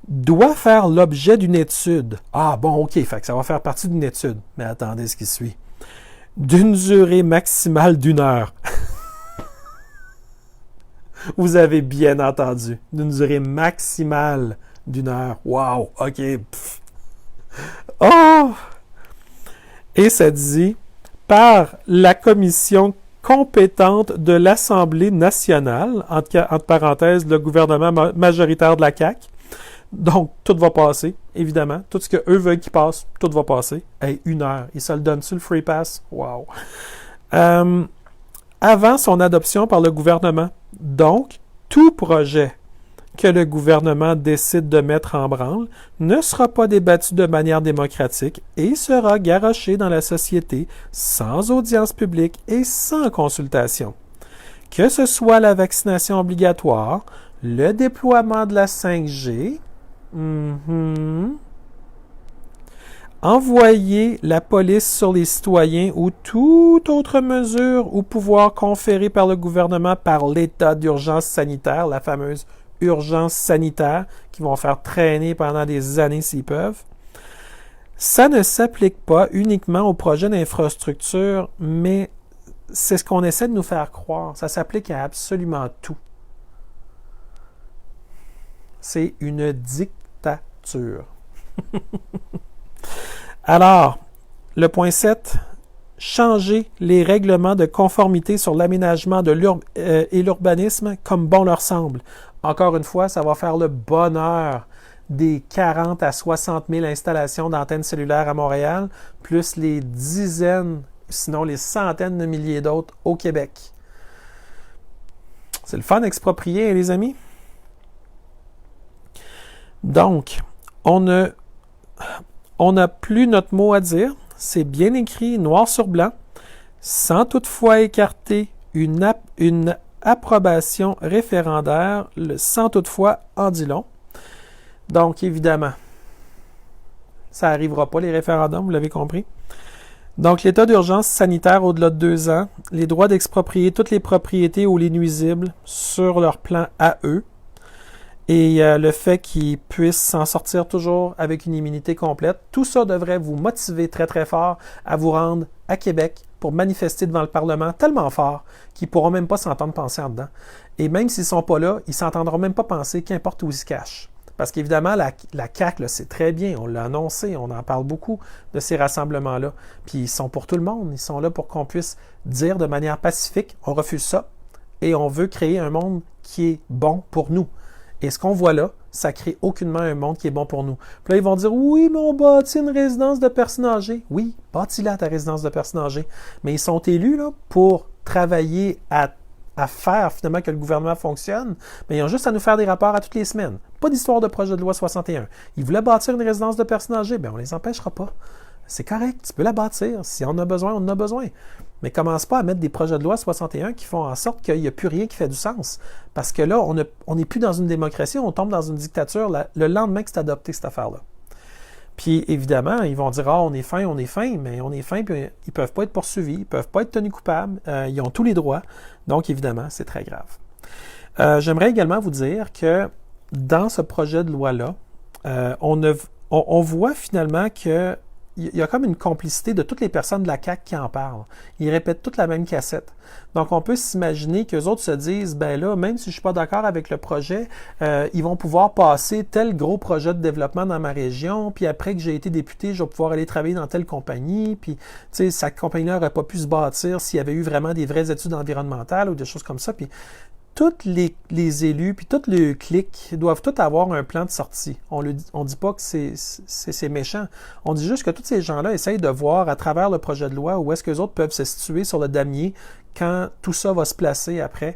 A: doit faire l'objet d'une étude. Ah bon, OK, fait que ça va faire partie d'une étude. Mais attendez ce qui suit. D'une durée maximale d'1 heure. Vous avez bien entendu. D'une durée maximale d'1 heure. Wow, OK. Pff. Oh! Et ça dit, par la commission compétente de l'Assemblée nationale, entre parenthèses, le gouvernement majoritaire de la CAQ. Donc, tout va passer, évidemment. Tout ce qu'eux veulent qu'il passe, tout va passer. Hey, 1 heure. Ils se le donnent sur le free pass. Wow! Avant son adoption par le gouvernement. Donc, tout projet que le gouvernement décide de mettre en branle ne sera pas débattu de manière démocratique et sera garoché dans la société sans audience publique et sans consultation. que ce soit la vaccination obligatoire, le déploiement de la 5G, envoyer la police sur les citoyens ou toute autre mesure ou pouvoir conféré par le gouvernement par l'état d'urgence sanitaire, la fameuse urgence sanitaire, qui vont faire traîner pendant des années s'ils peuvent. Ça ne s'applique pas uniquement aux projets d'infrastructure, mais c'est ce qu'on essaie de nous faire croire. Ça s'applique à absolument tout. C'est une dictature. Alors, le point 7, changer les règlements de conformité sur l'aménagement et l'urbanisme comme bon leur semble. Encore une fois, ça va faire le bonheur des 40 à 60 000 installations d'antennes cellulaires à Montréal, plus les dizaines, sinon les centaines de milliers d'autres au Québec. C'est le fun d'exproprier, hein, les amis? Donc, on n'a plus notre mot à dire. C'est bien écrit, noir sur blanc, sans toutefois écarter une approbation référendaire, sans toutefois en dit long. Donc, évidemment, ça n'arrivera pas, les référendums, vous l'avez compris. Donc, l'état d'urgence sanitaire au-delà de 2 ans, les droits d'exproprier toutes les propriétés ou les nuisibles sur leur plan à eux, et le fait qu'ils puissent s'en sortir toujours avec une immunité complète, tout ça devrait vous motiver très très fort à vous rendre à Québec pour manifester devant le Parlement tellement fort qu'ils ne pourront même pas s'entendre penser en dedans. Et même s'ils ne sont pas là, ils ne s'entendront même pas penser, qu'importe où ils se cachent. Parce qu'évidemment, la CAQ, c'est très bien, on l'a annoncé, on en parle beaucoup de ces rassemblements-là. Puis ils sont pour tout le monde, ils sont là pour qu'on puisse dire de manière pacifique, on refuse ça, et on veut créer un monde qui est bon pour nous. Et ce qu'on voit là, ça crée aucunement un monde qui est bon pour nous. Puis là, ils vont dire, oui, mais on bâtit une résidence de personnes âgées. Oui, bâtis-la ta résidence de personnes âgées. Mais ils sont élus là, pour travailler à faire finalement que le gouvernement fonctionne, mais ils ont juste à nous faire des rapports à toutes les semaines. Pas d'histoire de projet de loi 61. Ils voulaient bâtir une résidence de personnes âgées, bien on ne les empêchera pas. C'est correct, tu peux la bâtir. Si on en a besoin, on en a besoin. Mais commence pas à mettre des projets de loi 61 qui font en sorte qu'il n'y a plus rien qui fait du sens. Parce que là, on n'est plus dans une démocratie, on tombe dans une dictature le lendemain que c'est adopté, cette affaire-là. Puis évidemment, ils vont dire « Ah, on est fin, mais on est fin, puis ils ne peuvent pas être poursuivis, ils ne peuvent pas être tenus coupables, ils ont tous les droits. » Donc évidemment, c'est très grave. J'aimerais également vous dire que dans ce projet de loi-là, on voit finalement que il y a comme une complicité de toutes les personnes de la CAQ qui en parlent. Ils répètent toute la même cassette. Donc, on peut s'imaginer qu'eux autres se disent, ben là, même si je suis pas d'accord avec le projet, ils vont pouvoir passer tel gros projet de développement dans ma région, puis après que j'ai été député, je vais pouvoir aller travailler dans telle compagnie, puis, tu sais, cette compagnie-là n'aurait pas pu se bâtir s'il y avait eu vraiment des vraies études environnementales ou des choses comme ça, puis tous les élus, puis tout le clic doivent tous avoir un plan de sortie. On dit pas que c'est méchant. On dit juste que tous ces gens-là essayent de voir à travers le projet de loi où est-ce que les autres peuvent se situer sur le damier quand tout ça va se placer après.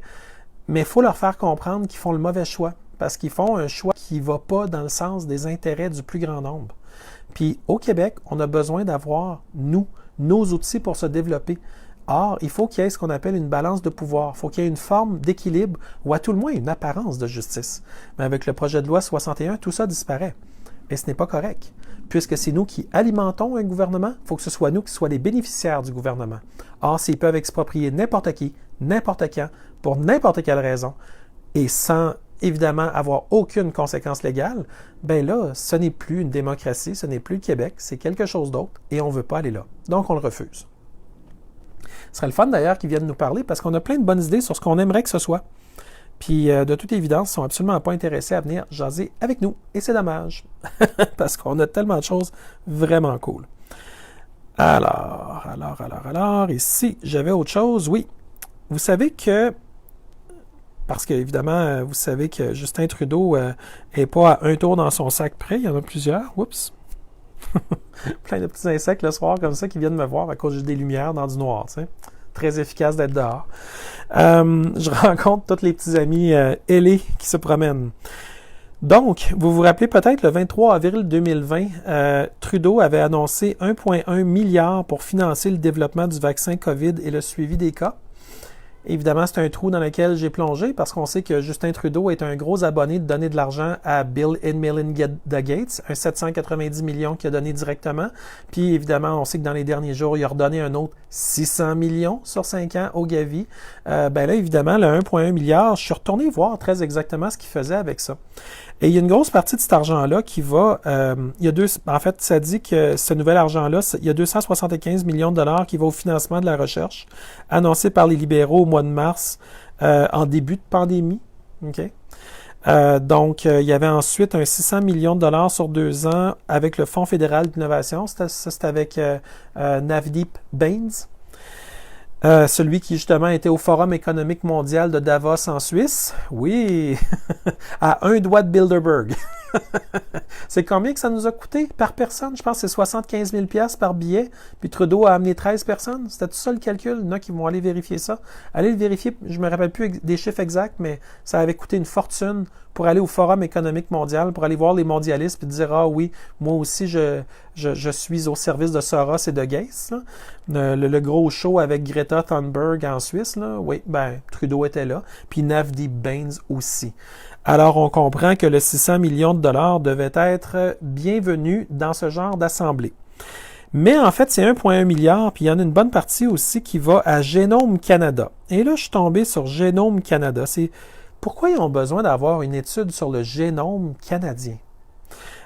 A: Mais il faut leur faire comprendre qu'ils font le mauvais choix, parce qu'ils font un choix qui ne va pas dans le sens des intérêts du plus grand nombre. Puis au Québec, on a besoin d'avoir, nos outils pour se développer. Or, il faut qu'il y ait ce qu'on appelle une balance de pouvoir. Il faut qu'il y ait une forme d'équilibre ou à tout le moins une apparence de justice. Mais avec le projet de loi 61, tout ça disparaît. Et ce n'est pas correct. Puisque c'est nous qui alimentons un gouvernement, il faut que ce soit nous qui soyons les bénéficiaires du gouvernement. Or, s'ils peuvent exproprier n'importe qui, n'importe quand, pour n'importe quelle raison, et sans évidemment avoir aucune conséquence légale, ben là, ce n'est plus une démocratie, ce n'est plus le Québec, c'est quelque chose d'autre, et on ne veut pas aller là. Donc, on le refuse. Ce serait le fun d'ailleurs qu'ils viennent nous parler parce qu'on a plein de bonnes idées sur ce qu'on aimerait que ce soit. Puis de toute évidence, ils ne sont absolument pas intéressés à venir jaser avec nous. Et c'est dommage parce qu'on a tellement de choses vraiment cool. Alors, ici, j'avais autre chose. Oui, vous savez que, parce qu'évidemment, vous savez que Justin Trudeau n'est pas à un tour dans son sac près, il y en a plusieurs. Oups! Plein de petits insectes le soir comme ça qui viennent me voir à cause des lumières dans du noir. Tu sais. Très efficace d'être dehors. Je rencontre tous les petits amis ailés qui se promènent. Donc, vous vous rappelez peut-être, le 23 avril 2020, Trudeau avait annoncé 1,1 milliard pour financer le développement du vaccin COVID et le suivi des cas. Évidemment, c'est un trou dans lequel j'ai plongé parce qu'on sait que Justin Trudeau est un gros abonné de donner de l'argent à Bill and Melinda Gates, un 790 millions qu'il a donné directement. Puis évidemment, on sait que dans les derniers jours, il a redonné un autre 600 millions sur 5 ans au Gavi. Ben là, évidemment, le 1,1 milliard, je suis retourné voir très exactement ce qu'il faisait avec ça. Et il y a une grosse partie de cet argent-là qui va... en fait, ça dit que ce nouvel argent-là, il y a 275 millions de dollars qui va au financement de la recherche, annoncé par les libéraux au mois de mars, en début de pandémie. Okay? Donc, il y avait ensuite un 600 millions de dollars sur 2 ans avec le Fonds fédéral d'innovation. C'était avec Navdeep Bains. Celui qui justement était au Forum économique mondial de Davos en Suisse. Oui, à un doigt de Bilderberg. C'est combien que ça nous a coûté par personne? Je pense que c'est 75 000 $ par billet. Puis Trudeau a amené 13 personnes. C'était tout ça le calcul. Il y en a qui vont aller vérifier ça. Allez le vérifier. Je me rappelle plus des chiffres exacts, mais ça avait coûté une fortune pour aller au Forum économique mondial, pour aller voir les mondialistes et dire « Ah oui, moi aussi, je suis au service de Soros et de Gates. » Le gros show avec Greta Thunberg en Suisse, là, oui, ben Trudeau était là. Puis Navdeep Bains aussi. Alors, on comprend que le 600 millions de dollars devait être bienvenu dans ce genre d'assemblée. Mais en fait, c'est 1,1 milliard, puis il y en a une bonne partie aussi qui va à Génome Canada. Et là, je suis tombé sur Génome Canada. C'est pourquoi ils ont besoin d'avoir une étude sur le génome canadien.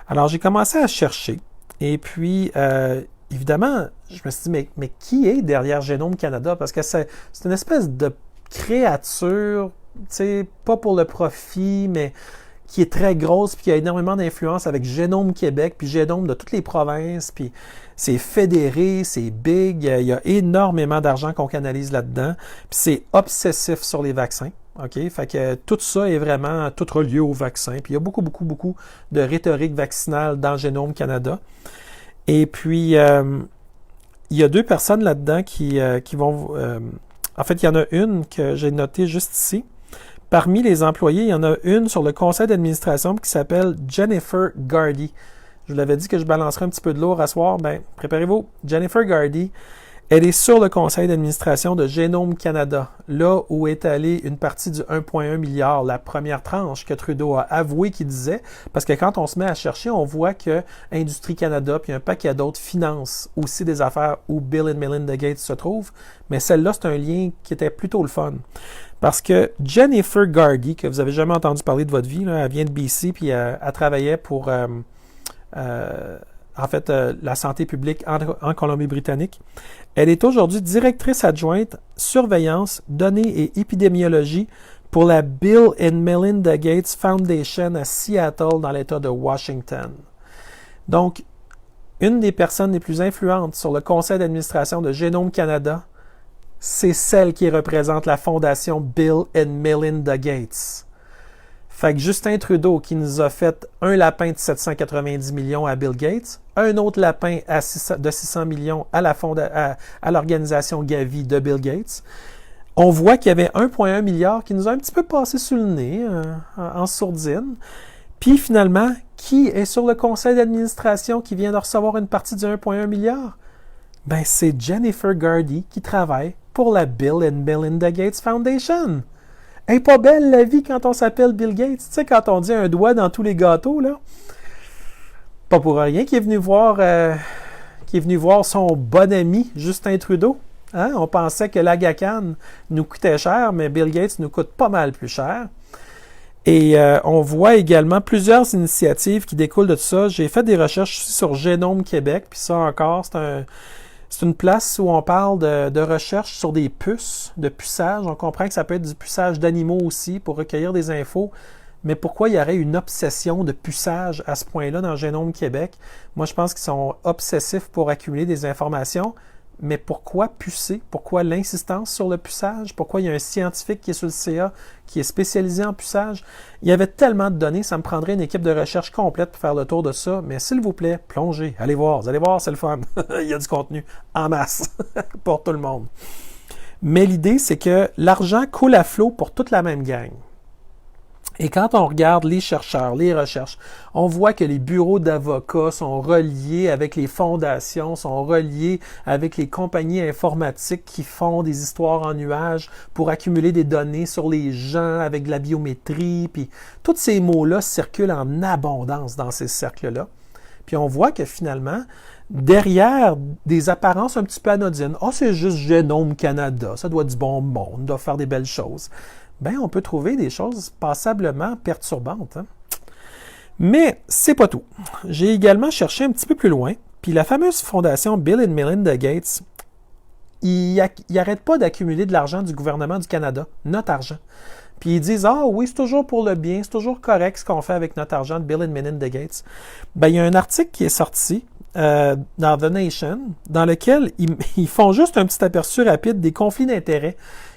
A: Alors, j'ai commencé à chercher. Et puis, évidemment, je me suis dit, mais qui est derrière Génome Canada? Parce que c'est une espèce de créature, tu sais, pas pour le profit, mais qui est très grosse, puis qui a énormément d'influence avec Génome Québec, puis Génome de toutes les provinces, puis c'est fédéré, c'est big, il y a énormément d'argent qu'on canalise là-dedans, puis c'est obsessif sur les vaccins. OK? Fait que tout ça est vraiment tout relié au vaccin. Puis il y a beaucoup de rhétorique vaccinale dans Génome Canada. Et puis, il y a 2 personnes là-dedans qui vont... en fait, il y en a une que j'ai notée juste ici. Parmi les employés, il y en a une sur le conseil d'administration qui s'appelle Jennifer Gardy. Je vous l'avais dit que je balancerais un petit peu de lourd à soir. Ben, préparez-vous. Jennifer Gardy, elle est sur le conseil d'administration de Génome Canada, là où est allée une partie du 1,1 milliard, la première tranche que Trudeau a avoué qu'il disait, parce que quand on se met à chercher, on voit que Industrie Canada puis un paquet d'autres financent aussi des affaires où Bill and Melinda Gates se trouvent, mais celle-là, c'est un lien qui était plutôt le fun. Parce que Jennifer Gardy, que vous n'avez jamais entendu parler de votre vie, là, elle vient de BC puis elle travaillait pour... la santé publique en Colombie-Britannique. Elle est aujourd'hui directrice adjointe surveillance, données et épidémiologie pour la Bill and Melinda Gates Foundation à Seattle, dans l'État de Washington. Donc, une des personnes les plus influentes sur le conseil d'administration de Génome Canada, c'est celle qui représente la fondation Bill and Melinda Gates. Fait que Justin Trudeau, qui nous a fait un lapin de 790 millions à Bill Gates, un autre lapin de 600 millions à l'organisation Gavi de Bill Gates, on voit qu'il y avait 1,1 milliard qui nous a un petit peu passé sous le nez, en sourdine. Puis finalement, qui est sur le conseil d'administration qui vient de recevoir une partie du 1,1 milliard? Ben, c'est Jennifer Gardy qui travaille pour la Bill and Melinda Gates Foundation. Hey, pas belle la vie quand on s'appelle Bill Gates. Tu sais, quand on dit un doigt dans tous les gâteaux, là. Pas pour rien qui est venu voir son bon ami Justin Trudeau. Hein? On pensait que l'Agacan nous coûtait cher, mais Bill Gates nous coûte pas mal plus cher. Et on voit également plusieurs initiatives qui découlent de tout ça. J'ai fait des recherches aussi sur Génome Québec, puis ça encore, c'est une place où on parle de recherche sur des puces, de puçage. On comprend que ça peut être du puçage d'animaux aussi pour recueillir des infos. Mais pourquoi il y aurait une obsession de puçage à ce point-là dans Génome Québec? Moi, je pense qu'ils sont obsessifs pour accumuler des informations. Mais pourquoi pucer? Pourquoi l'insistance sur le puçage? Pourquoi il y a un scientifique qui est sur le CA qui est spécialisé en puçage? Il y avait tellement de données, ça me prendrait une équipe de recherche complète pour faire le tour de ça. Mais s'il vous plaît, plongez, allez voir. Vous allez voir, c'est le fun. Il y a du contenu en masse pour tout le monde. Mais l'idée, c'est que l'argent coule à flot pour toute la même gang. Et quand on regarde les chercheurs, les recherches, on voit que les bureaux d'avocats sont reliés avec les fondations, sont reliés avec les compagnies informatiques qui font des histoires en nuages pour accumuler des données sur les gens avec de la biométrie. Puis tous ces mots-là circulent en abondance dans ces cercles-là. Puis on voit que finalement, derrière des apparences un petit peu anodines, « Ah, c'est juste Génome Canada, ça doit être du bon monde, doit faire des belles choses. » Ben, on peut trouver des choses passablement perturbantes. Hein? Mais c'est pas tout. J'ai également cherché un petit peu plus loin, puis la fameuse fondation Bill and Melinda Gates, ils n'arrêtent pas d'accumuler de l'argent du gouvernement du Canada, notre argent. Puis ils disent « Ah oui, c'est toujours pour le bien, c'est toujours correct ce qu'on fait avec notre argent de Bill and Melinda Gates. » Ben, il y a un article qui est sorti dans The Nation, dans lequel ils font juste un petit aperçu rapide des conflits d'intérêts.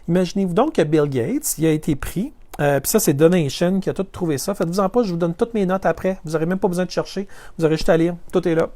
A: Imaginez-vous donc que Bill Gates, il a été pris, puis ça c'est The Nation qui a tout trouvé ça. Faites-vous-en pas, je vous donne toutes mes notes après. Vous n'aurez même pas besoin de chercher, vous aurez juste à lire, tout est là.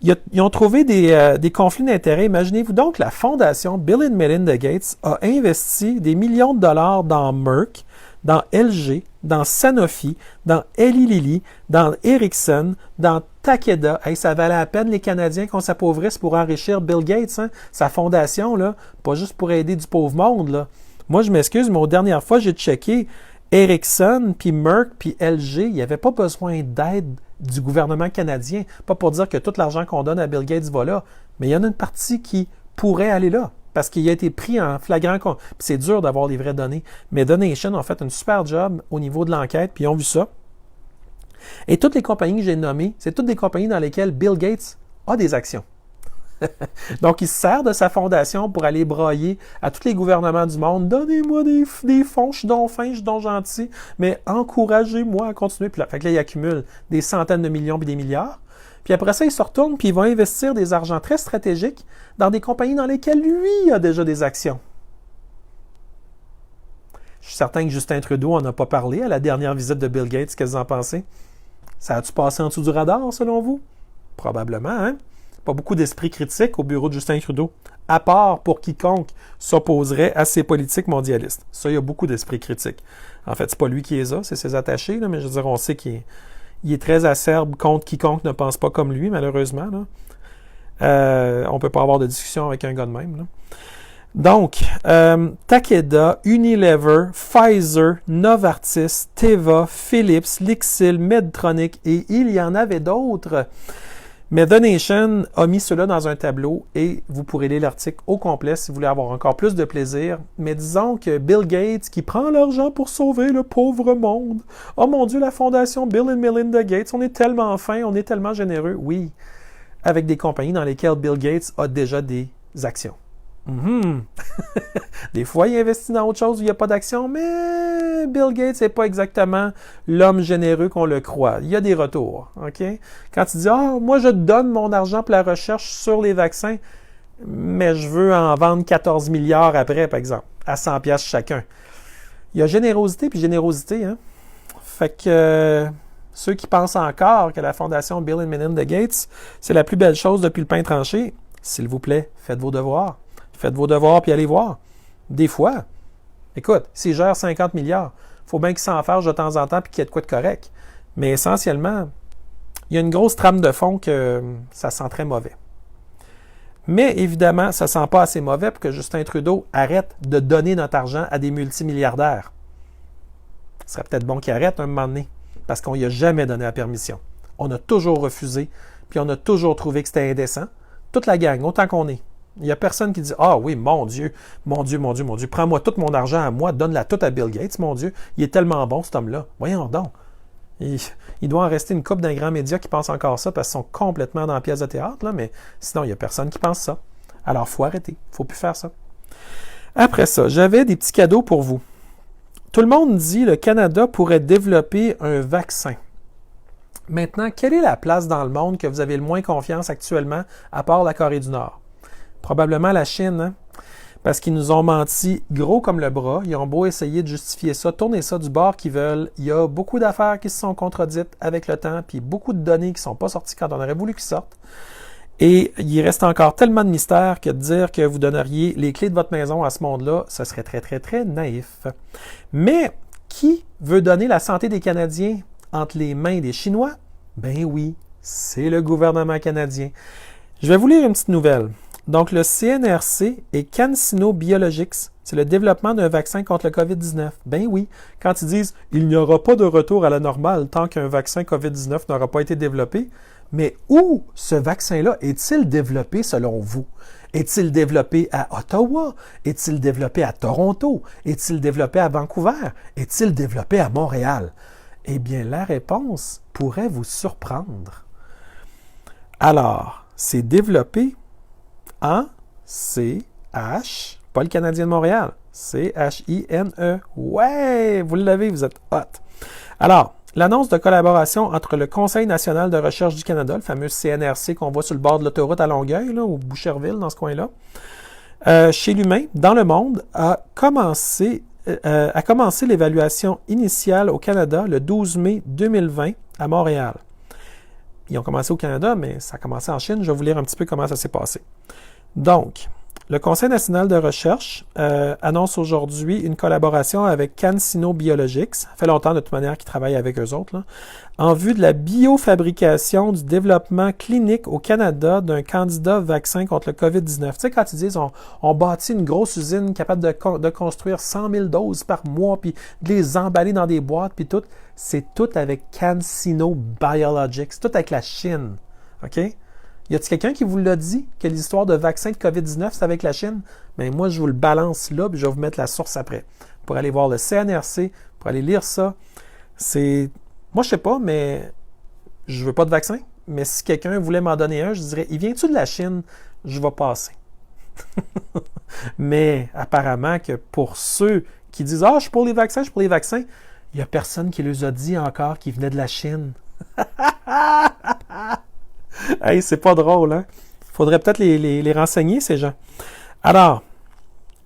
A: Ils ont trouvé des conflits d'intérêts. Imaginez-vous donc la fondation Bill and Melinda Gates a investi des millions de dollars dans Merck, dans LG, dans Sanofi, dans Eli Lilly, dans Ericsson, dans Takeda. Hey, ça valait la peine les Canadiens qu'on s'appauvrisse pour enrichir Bill Gates, hein? Sa fondation, là, pas juste pour aider du pauvre monde. Là. Moi, je m'excuse, mais aux dernières fois, j'ai checké Ericsson, puis Merck, puis LG, il n'y avait pas besoin d'aide du gouvernement canadien. Pas pour dire que tout l'argent qu'on donne à Bill Gates va là, mais il y en a une partie qui pourrait aller là. Parce qu'il a été pris en flagrant compte. Puis c'est dur d'avoir les vraies données. Mais The Nation ont fait un super job au niveau de l'enquête, puis ils ont vu ça. Et toutes les compagnies que j'ai nommées, c'est toutes des compagnies dans lesquelles Bill Gates a des actions. Donc, il se sert de sa fondation pour aller brailler à tous les gouvernements du monde. « Donnez-moi des fonds, je suis donc fin, je suis donc gentil, mais encouragez-moi à continuer. » Puis là, fait que là, il accumule des centaines de millions puis des milliards. Puis après ça, il se retourne puis il va investir des argents très stratégiques dans des compagnies dans lesquelles lui a déjà des actions. Je suis certain que Justin Trudeau n'en a pas parlé à la dernière visite de Bill Gates. Qu'est-ce que vous en pensez? Ça a-tu passé en dessous du radar, selon vous? Probablement, hein? Pas beaucoup d'esprit critique au bureau de Justin Trudeau, à part pour quiconque s'opposerait à ses politiques mondialistes. Ça, il y a beaucoup d'esprit critique. En fait, c'est pas lui qui les a, c'est ses attachés, là, mais je veux dire, on sait qu'il est très acerbe contre quiconque ne pense pas comme lui, malheureusement. Là. On ne peut pas avoir de discussion avec un gars de même. Là. Donc, Takeda, Unilever, Pfizer, Novartis, Teva, Philips, Lixil, Medtronic, et il y en avait d'autres. Mais The Nation a mis cela dans un tableau et vous pourrez lire l'article au complet si vous voulez avoir encore plus de plaisir. Mais disons que Bill Gates, qui prend l'argent pour sauver le pauvre monde. Oh mon Dieu, la fondation Bill and Melinda Gates, on est tellement fin, on est tellement généreux. Oui, avec des compagnies dans lesquelles Bill Gates a déjà des actions. Des fois, il investit dans autre chose où il n'y a pas d'action, mais Bill Gates n'est pas exactement l'homme généreux qu'on le croit. Il y a des retours. OK? Quand il dit « Ah, moi, je donne mon argent pour la recherche sur les vaccins, mais je veux en vendre 14 milliards après, par exemple, à 100 $ chacun. » Il y a générosité puis générosité. Hein? Fait que ceux qui pensent encore que la fondation Bill and Melinda Gates, c'est la plus belle chose depuis le pain tranché, s'il vous plaît, faites vos devoirs. Faites vos devoirs puis allez voir. Des fois, écoute, s'il gère 50 milliards, il faut bien qu'il s'en fasse de temps en temps puis qu'il y ait de quoi de correct. Mais essentiellement, il y a une grosse trame de fond que ça sent très mauvais. Mais évidemment, ça ne sent pas assez mauvais pour que Justin Trudeau arrête de donner notre argent à des multimilliardaires. Ce serait peut-être bon qu'il arrête un moment donné, parce qu'on n'y a jamais donné la permission. On a toujours refusé, puis on a toujours trouvé que c'était indécent. Toute la gang, autant qu'on est. Il n'y a personne qui dit « Ah oui, mon Dieu, prends-moi tout mon argent à moi, donne-la tout à Bill Gates, mon Dieu, il est tellement bon cet homme-là. » Voyons donc. Il doit en rester une couple d'un grand média qui pense encore ça parce qu'ils sont complètement dans la pièce de théâtre, là, mais sinon, il n'y a personne qui pense ça. Alors, il faut arrêter. Il ne faut plus faire ça. Après ça, j'avais des petits cadeaux pour vous. Tout le monde dit que le Canada pourrait développer un vaccin. Maintenant, quelle est la place dans le monde que vous avez le moins confiance actuellement, à part la Corée du Nord? Probablement la Chine, hein? Parce qu'ils nous ont menti gros comme le bras. Ils ont beau essayer de justifier ça, tourner ça du bord qu'ils veulent. Il y a beaucoup d'affaires qui se sont contredites avec le temps, puis beaucoup de données qui ne sont pas sorties quand on aurait voulu qu'ils sortent. Et il reste encore tellement de mystères que de dire que vous donneriez les clés de votre maison à ce monde-là, ce serait très, très, très naïf. Mais qui veut donner la santé des Canadiens entre les mains des Chinois? Ben oui, c'est le gouvernement canadien. Je vais vous lire une petite nouvelle. Donc, le CNRC et CanSino Biologics, c'est le développement d'un vaccin contre le COVID-19. Ben oui, quand ils disent « il n'y aura pas de retour à la normale tant qu'un vaccin COVID-19 n'aura pas été développé », mais où ce vaccin-là est-il développé selon vous? Est-il développé à Ottawa? Est-il développé à Toronto? Est-il développé à Vancouver? Est-il développé à Montréal? Eh bien, la réponse pourrait vous surprendre. Alors, c'est développé en CH, pas le Canadien de Montréal, CHINE. Ouais, vous l'avez, vous êtes hot. Alors, l'annonce de collaboration entre le Conseil national de recherche du Canada, le fameux CNRC qu'on voit sur le bord de l'autoroute à Longueuil, là, ou Boucherville, dans ce coin-là, chez l'humain, dans le monde, a commencé l'évaluation initiale au Canada le 12 mai 2020 à Montréal. Ils ont commencé au Canada, mais ça a commencé en Chine. Je vais vous lire un petit peu comment ça s'est passé. Donc, le Conseil national de recherche annonce aujourd'hui une collaboration avec CanSino Biologics. Ça fait longtemps, de toute manière, qu'ils travaillent avec eux autres, là, en vue de la biofabrication du développement clinique au Canada d'un candidat vaccin contre le COVID-19. Tu sais, quand ils disent on bâtit une grosse usine capable de construire 100 000 doses par mois, puis de les emballer dans des boîtes, puis tout, c'est tout avec CanSino Biologics, tout avec la Chine. OK? Y a-t-il quelqu'un qui vous l'a dit que l'histoire de vaccin de COVID-19, c'est avec la Chine? Bien, moi, je vous le balance là, puis je vais vous mettre la source après. Pour aller voir le CNRC, pour aller lire ça. Moi, je sais pas, mais je veux pas de vaccin. Mais si quelqu'un voulait m'en donner un, je dirais, il vient-tu de la Chine? Je vais passer. Mais apparemment que pour ceux qui disent, je suis pour les vaccins, il n'y a personne qui les a dit encore qu'ils venaient de la Chine. Hey, c'est pas drôle, hein? Il faudrait peut-être les renseigner, ces gens. Alors,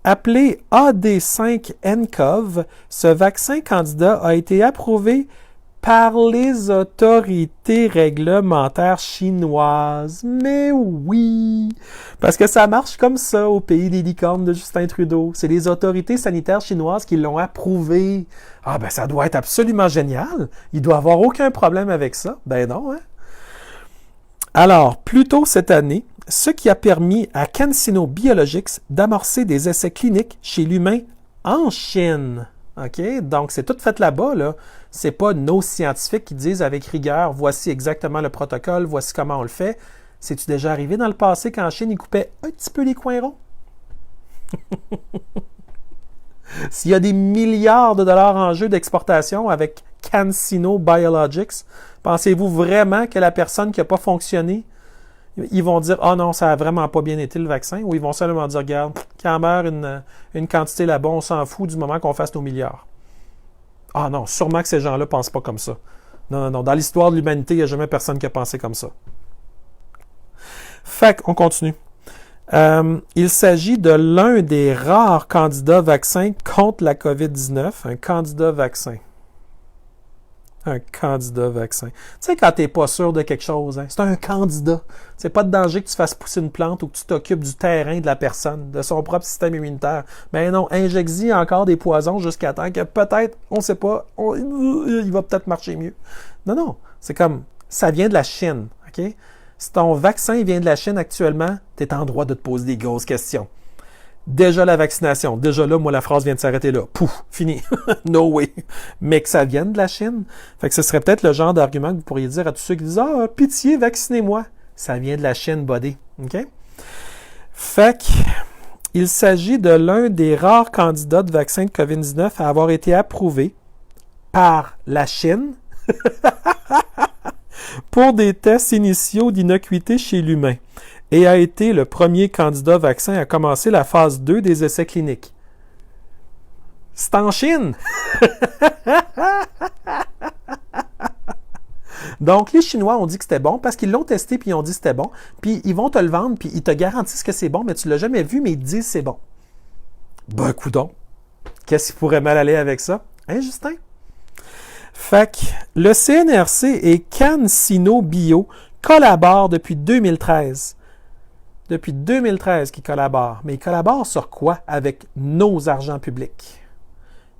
A: appelé AD5-nCoV, ce vaccin candidat a été approuvé par les autorités réglementaires chinoises. Mais oui! Parce que ça marche comme ça au pays des licornes de Justin Trudeau. C'est les autorités sanitaires chinoises qui l'ont approuvé. Ah ben ça doit être absolument génial. Il doit avoir aucun problème avec ça. Ben non, hein? Alors, plus tôt cette année, ce qui a permis à CanSino Biologics d'amorcer des essais cliniques chez l'humain en Chine. OK? Donc, c'est tout fait là-bas, là. C'est pas nos scientifiques qui disent avec rigueur, voici exactement le protocole, voici comment on le fait. C'est-tu déjà arrivé dans le passé qu'en Chine, ils coupaient un petit peu les coins ronds? S'il y a des milliards de dollars en jeu d'exportation avec CanSino Biologics, pensez-vous vraiment que la personne qui n'a pas fonctionné, ils vont dire « Ah non, ça n'a vraiment pas bien été le vaccin » ou ils vont seulement dire « Regarde, quand meurt une quantité là-bas, on s'en fout du moment qu'on fasse nos milliards. » Ah non, sûrement que ces gens-là ne pensent pas comme ça. Non. Dans l'histoire de l'humanité, il n'y a jamais personne qui a pensé comme ça. Fait qu'on continue. Il s'agit de l'un des rares candidats vaccins contre la COVID-19, un candidat vaccin. Un candidat vaccin. Tu sais, quand tu n'es pas sûr de quelque chose, hein, c'est un candidat. C'est pas de danger que tu fasses pousser une plante ou que tu t'occupes du terrain de la personne, de son propre système immunitaire. Ben non, injecte-y encore des poisons jusqu'à temps que peut-être, on ne sait pas, il va peut-être marcher mieux. Non, c'est comme, ça vient de la Chine, OK? Si ton vaccin vient de la Chine actuellement, tu es en droit de te poser des grosses questions. Déjà la vaccination. Déjà là, moi, la phrase vient de s'arrêter là. Pouf, fini. No way. Mais que ça vienne de la Chine. Fait que ce serait peut-être le genre d'argument que vous pourriez dire à tous ceux qui disent « Ah, pitié, vaccinez-moi. » Ça vient de la Chine, buddy. OK? Fait que, il s'agit de l'un des rares candidats de vaccin de COVID-19 à avoir été approuvé par la Chine pour des tests initiaux d'innocuité chez l'humain et a été le premier candidat vaccin à commencer la phase 2 des essais cliniques. C'est en Chine! Donc, les Chinois ont dit que c'était bon parce qu'ils l'ont testé puis ils ont dit que c'était bon. Puis ils vont te le vendre puis ils te garantissent que c'est bon, mais tu ne l'as jamais vu, mais ils te disent que c'est bon. Ben, coudonc. Qu'est-ce qui pourrait mal aller avec ça? Hein, Justin? Fait que le CNRC et CanSino Bio collaborent depuis 2013. Depuis 2013 qu'ils collaborent. Mais ils collaborent sur quoi avec nos argents publics?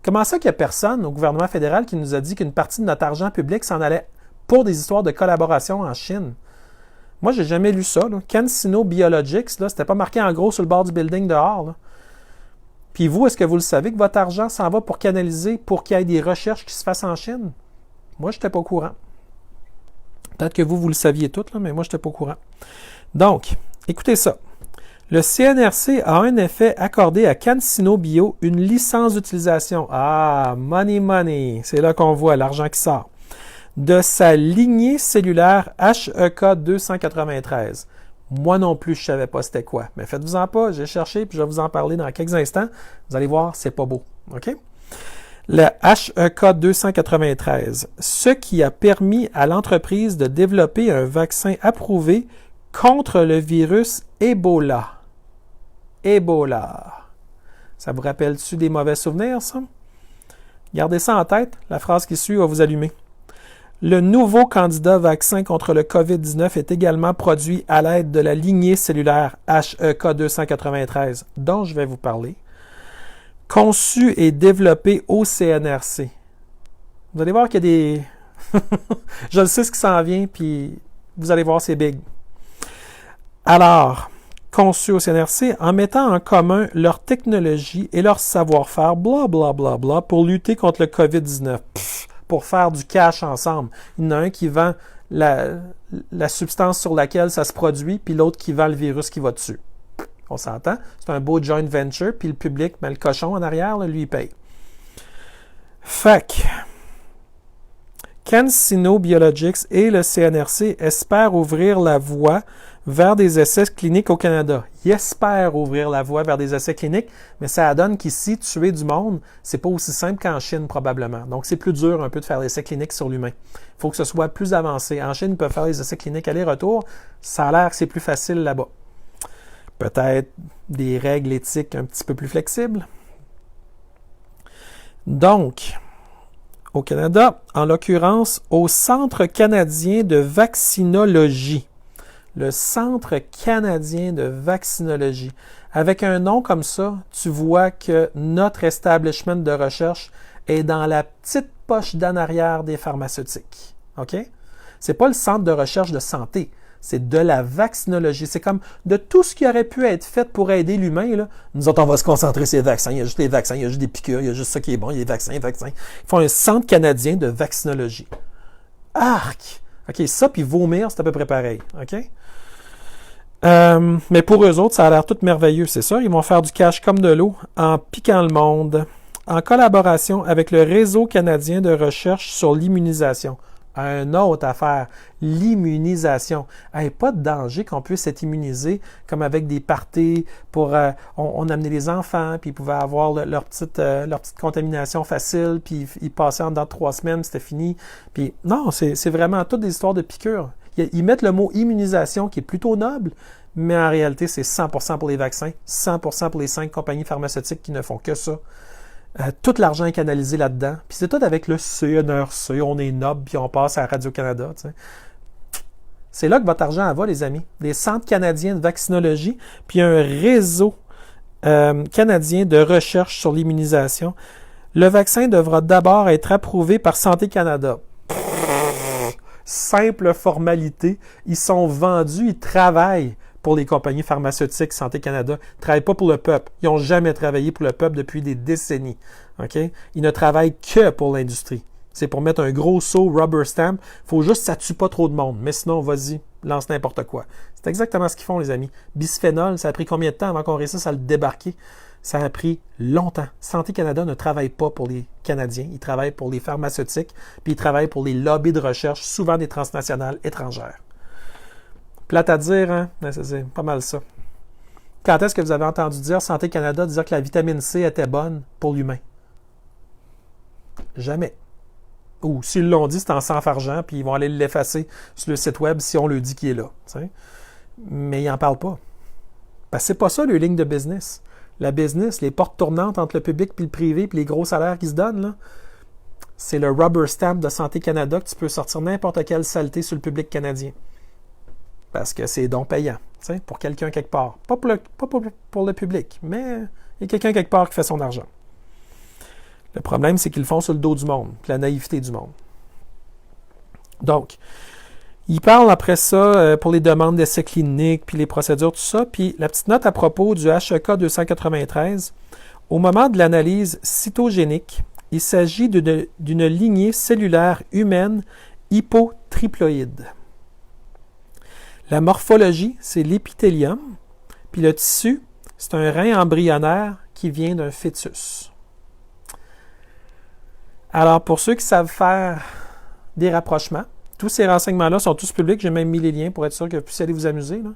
A: Comment ça qu'il n'y a personne au gouvernement fédéral qui nous a dit qu'une partie de notre argent public s'en allait pour des histoires de collaboration en Chine? Moi, j'ai jamais lu ça. CanSino Biologics, là, c'était pas marqué en gros sur le bord du building dehors. Là. Puis vous, est-ce que vous le savez que votre argent s'en va pour canaliser, pour qu'il y ait des recherches qui se fassent en Chine? Moi, je n'étais pas au courant. Peut-être que vous le saviez tout, là, mais moi, je n'étais pas au courant. Donc, écoutez ça. Le CNRC a en effet accordé à CanSino Bio une licence d'utilisation. Ah, money. C'est là qu'on voit l'argent qui sort. De sa lignée cellulaire HEK 293. Moi non plus, je ne savais pas c'était quoi. Mais faites-vous-en pas, j'ai cherché, puis je vais vous en parler dans quelques instants. Vous allez voir, c'est pas beau. OK? Le HEK 293, ce qui a permis à l'entreprise de développer un vaccin approuvé contre le virus Ebola. Ebola. Ça vous rappelle-tu des mauvais souvenirs, ça? Gardez ça en tête, la phrase qui suit va vous allumer. Le nouveau candidat vaccin contre le COVID-19 est également produit à l'aide de la lignée cellulaire HEK 293, dont je vais vous parler, conçu et développé au CNRC. Vous allez voir qu'il y a des... Je le sais ce qui s'en vient, puis vous allez voir, c'est big. Alors, conçu au CNRC en mettant en commun leur technologie et leur savoir-faire, blablabla, pour lutter contre le COVID-19. Pour faire du cash ensemble. Il y en a un qui vend la substance sur laquelle ça se produit, puis l'autre qui vend le virus qui va dessus. On s'entend? C'est un beau joint venture, puis le public, le cochon en arrière, là, lui, il paye. Fait CanSino Biologics et le CNRC espèrent ouvrir la voie vers des essais cliniques au Canada. Ils espèrent ouvrir la voie vers des essais cliniques, mais ça donne qu'ici, tuer du monde, c'est pas aussi simple qu'en Chine, probablement. Donc, c'est plus dur un peu de faire des essais cliniques sur l'humain. Il faut que ce soit plus avancé. En Chine, ils peuvent faire des essais cliniques aller-retour. Ça a l'air que c'est plus facile là-bas. Peut-être des règles éthiques un petit peu plus flexibles. Donc, au Canada, en l'occurrence, au Centre canadien de vaccinologie. Le Centre canadien de vaccinologie. Avec un nom comme ça, tu vois que notre establishment de recherche est dans la petite poche d'en arrière des pharmaceutiques. OK? C'est pas le centre de recherche de santé. C'est de la vaccinologie. C'est comme de tout ce qui aurait pu être fait pour aider l'humain. Là. Nous autres, on va se concentrer sur les vaccins. Il y a juste les vaccins, il y a juste des piqûres, il y a juste ça qui est bon, il y a les vaccins. Ils font un centre canadien de vaccinologie. Arc! OK, ça puis vomir, c'est à peu près pareil. OK? Mais pour eux autres, ça a l'air tout merveilleux, c'est ça. Ils vont faire du cash comme de l'eau en piquant le monde, en collaboration avec le Réseau canadien de recherche sur l'immunisation. Une autre affaire, l'immunisation. Pas de danger qu'on puisse être immunisé comme avec des parties pour... on amenait les enfants, puis ils pouvaient avoir leur petite contamination facile, puis ils passaient en dedans de 3 semaines, c'était fini. Puis non, c'est vraiment toutes des histoires de piqûres. Ils mettent le mot immunisation qui est plutôt noble, mais en réalité, c'est 100% pour les vaccins, 100% pour les 5 compagnies pharmaceutiques qui ne font que ça. Tout l'argent est canalisé là-dedans. Puis c'est tout avec le CNRC, on est noble, puis on passe à Radio-Canada. Tu sais. C'est là que votre argent va, les amis. Des centres canadiens de vaccinologie, puis un réseau canadien de recherche sur l'immunisation. Le vaccin devra d'abord être approuvé par Santé Canada. Simple formalité. Ils sont vendus, ils travaillent pour les compagnies pharmaceutiques Santé Canada. Ils ne travaillent pas pour le peuple. Ils n'ont jamais travaillé pour le peuple depuis des décennies. Okay? Ils ne travaillent que pour l'industrie. C'est pour mettre un gros saut rubber stamp. Il faut juste que ça ne tue pas trop de monde. Mais sinon, vas-y, lance n'importe quoi. C'est exactement ce qu'ils font, les amis. Bisphénol, ça a pris combien de temps avant qu'on réussisse à le débarquer? Ça a pris longtemps. Santé Canada ne travaille pas pour les Canadiens. Ils travaillent pour les pharmaceutiques, puis ils travaillent pour les lobbies de recherche, souvent des transnationales étrangères. Plate à dire, hein? C'est pas mal ça. Quand est-ce que vous avez entendu dire Santé Canada dire que la vitamine C était bonne pour l'humain? Jamais. Ou s'ils l'ont dit, c'est en s'enfargeant, puis ils vont aller l'effacer sur le site web si on leur dit qu'il est là. T'sais. Mais ils n'en parlent pas. Parce que c'est pas ça leur ligne de business. La business, les portes tournantes entre le public et le privé, puis les gros salaires qui se donnent, là, c'est le rubber stamp de Santé Canada que tu peux sortir n'importe quelle saleté sur le public canadien. Parce que c'est donc payant, pour quelqu'un quelque part. Pas pour le public, mais il y a quelqu'un quelque part qui fait son argent. Le problème, c'est qu'ils le font sur le dos du monde, la naïveté du monde. Donc, il parle après ça pour les demandes d'essais cliniques, puis les procédures, tout ça. Puis la petite note à propos du HEK 293, au moment de l'analyse cytogénique, il s'agit d'une lignée cellulaire humaine hypotriploïde. La morphologie, c'est l'épithélium, puis le tissu, c'est un rein embryonnaire qui vient d'un fœtus. Alors, pour ceux qui savent faire des rapprochements, tous ces renseignements-là sont tous publics. J'ai même mis les liens pour être sûr que vous puissiez aller vous amuser. Là.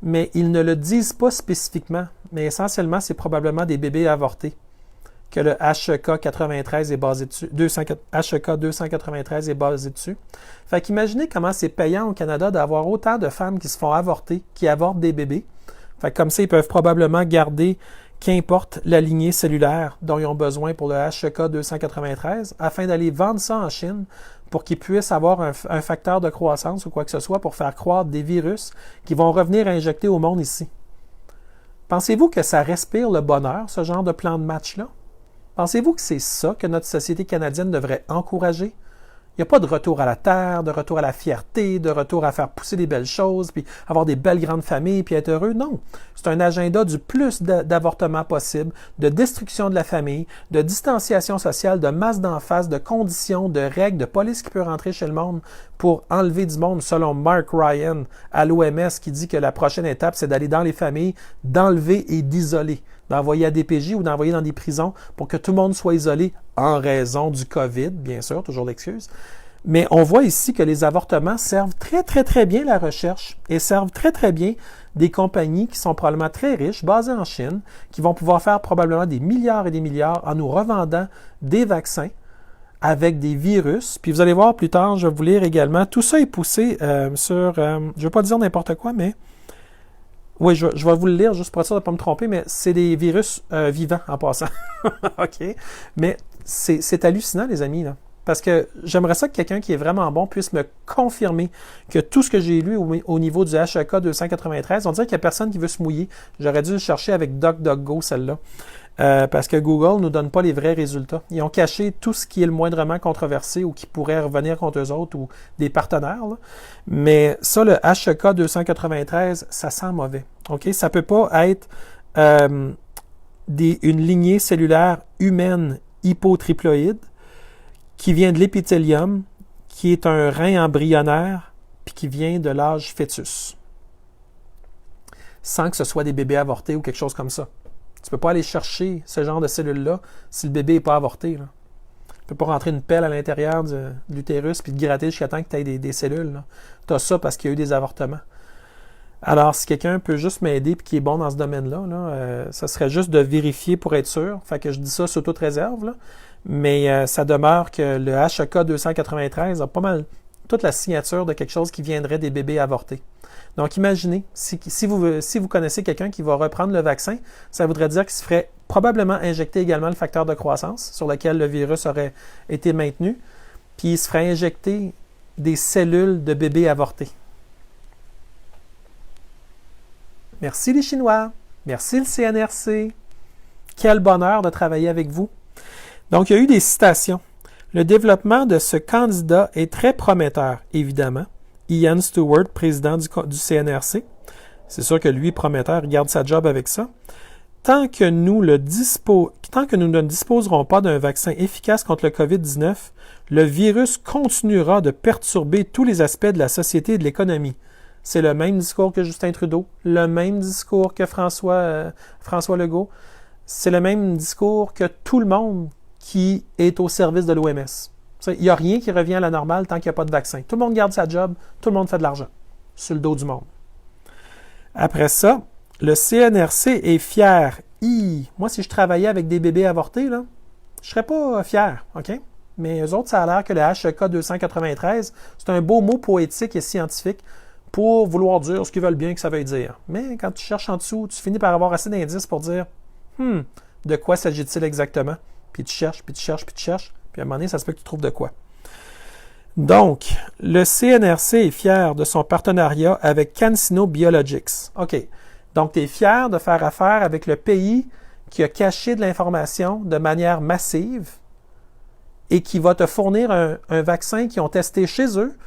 A: Mais ils ne le disent pas spécifiquement. Mais essentiellement, c'est probablement des bébés avortés que le HEK 93 est basé dessus. HEK 293 est basé dessus. Fait qu'imaginez comment c'est payant au Canada d'avoir autant de femmes qui se font avorter, qui avortent des bébés. Fait que comme ça, ils peuvent probablement garder qu'importe la lignée cellulaire dont ils ont besoin pour le HEK 293 afin d'aller vendre ça en Chine pour qu'ils puissent avoir un facteur de croissance ou quoi que ce soit pour faire croître des virus qui vont revenir injecter au monde ici. Pensez-vous que ça respire le bonheur, ce genre de plan de match-là? Pensez-vous que c'est ça que notre société canadienne devrait encourager? Il n'y a pas de retour à la terre, de retour à la fierté, de retour à faire pousser des belles choses, puis avoir des belles grandes familles, puis être heureux. Non, c'est un agenda du plus d'avortements possible, de destruction de la famille, de distanciation sociale, de masse d'en face, de conditions, de règles, de police qui peut rentrer chez le monde pour enlever du monde, selon Mark Ryan à l'OMS, qui dit que la prochaine étape, c'est d'aller dans les familles, d'enlever et d'isoler, d'envoyer à des PJ ou d'envoyer dans des prisons pour que tout le monde soit isolé en raison du COVID, bien sûr, toujours l'excuse. Mais on voit ici que les avortements servent très, très, très bien la recherche et servent très, très bien des compagnies qui sont probablement très riches, basées en Chine, qui vont pouvoir faire probablement des milliards et des milliards en nous revendant des vaccins avec des virus. Puis vous allez voir plus tard, je vais vous lire également. Tout ça est poussé sur, je ne veux pas dire n'importe quoi, mais oui, je vais vous le lire juste pour être sûr de ne pas me tromper, mais c'est des virus vivants en passant. OK? Mais c'est hallucinant, les amis, là. Parce que j'aimerais ça que quelqu'un qui est vraiment bon puisse me confirmer que tout ce que j'ai lu au niveau du HEK 293, on dirait qu'il n'y a personne qui veut se mouiller. J'aurais dû le chercher avec DuckDuckGo, celle-là. Parce que Google ne nous donne pas les vrais résultats. Ils ont caché tout ce qui est le moindrement controversé ou qui pourrait revenir contre eux autres ou des partenaires. Là. Mais ça, le HEK 293, ça sent mauvais. OK? Ça ne peut pas être une lignée cellulaire humaine hypotriploïde qui vient de l'épithélium, qui est un rein embryonnaire, puis qui vient de l'âge fœtus. Sans que ce soit des bébés avortés ou quelque chose comme ça. Tu ne peux pas aller chercher ce genre de cellules-là si le bébé n'est pas avorté. Là. Tu ne peux pas rentrer une pelle à l'intérieur de l'utérus puis te gratter jusqu'à temps que tu aies des cellules. Tu as ça parce qu'il y a eu des avortements. Alors, si quelqu'un peut juste m'aider et qui est bon dans ce domaine-là, ça serait juste de vérifier pour être sûr. Fait que je dis ça sous toute réserve, là. Mais ça demeure que le HEK 293 a pas mal toute la signature de quelque chose qui viendrait des bébés avortés. Donc, imaginez, si vous connaissez quelqu'un qui va reprendre le vaccin, ça voudrait dire qu'il se ferait probablement injecter également le facteur de croissance sur lequel le virus aurait été maintenu, puis il se ferait injecter des cellules de bébés avortés. Merci les Chinois. Merci le CNRC. Quel bonheur de travailler avec vous. Donc, il y a eu des citations. Le développement de ce candidat est très prometteur, évidemment. Ian Stewart, président du CNRC. C'est sûr que lui, prometteur, il garde sa job avec ça. Tant que nous ne disposerons pas d'un vaccin efficace contre le COVID-19, le virus continuera de perturber tous les aspects de la société et de l'économie. C'est le même discours que Justin Trudeau, le même discours que François Legault. C'est le même discours que tout le monde qui est au service de l'OMS. Il n'y a rien qui revient à la normale tant qu'il n'y a pas de vaccin. Tout le monde garde sa job, tout le monde fait de l'argent sur le dos du monde. Après ça, le CNRC est fier. Moi, si je travaillais avec des bébés avortés, là, je ne serais pas fier, OK? Mais eux autres, ça a l'air que le HEK 293, c'est un beau mot poétique et scientifique pour vouloir dire ce qu'ils veulent bien que ça veuille dire. Mais quand tu cherches en dessous, tu finis par avoir assez d'indices pour dire de quoi s'agit-il exactement? Puis tu cherches, puis tu cherches, puis tu cherches, puis à un moment donné, ça se peut que tu trouves de quoi. Donc, le CNRC est fier de son partenariat avec CanSino Biologics. OK. Donc, tu es fier de faire affaire avec le pays qui a caché de l'information de manière massive et qui va te fournir un vaccin qu'ils ont testé chez eux,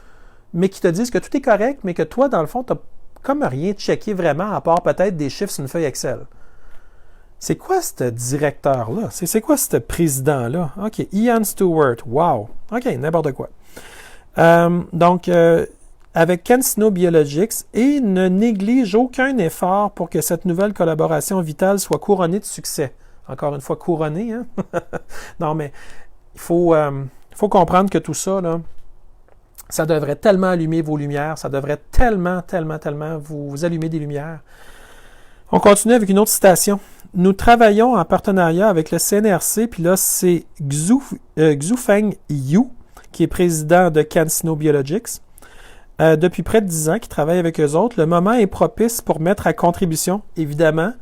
A: mais qui te disent que tout est correct, mais que toi, dans le fond, tu n'as comme rien checké vraiment, à part peut-être des chiffres sur une feuille Excel. C'est quoi ce directeur-là? C'est quoi ce président-là? OK, Ian Stewart. Wow! OK, n'importe quoi. Avec CanSino Biologics, et ne néglige aucun effort pour que cette nouvelle collaboration vitale soit couronnée de succès. Encore une fois, couronnée, hein? Non, mais il faut comprendre que tout ça, là, ça devrait tellement allumer vos lumières, ça devrait tellement vous allumer des lumières. On continue avec une autre citation. Nous travaillons en partenariat avec le CNRC, puis là, c'est Xufeng Yu, qui est président de CanSino Biologics, depuis près de 10 ans, qui travaille avec eux autres. Le moment est propice pour mettre à contribution, évidemment.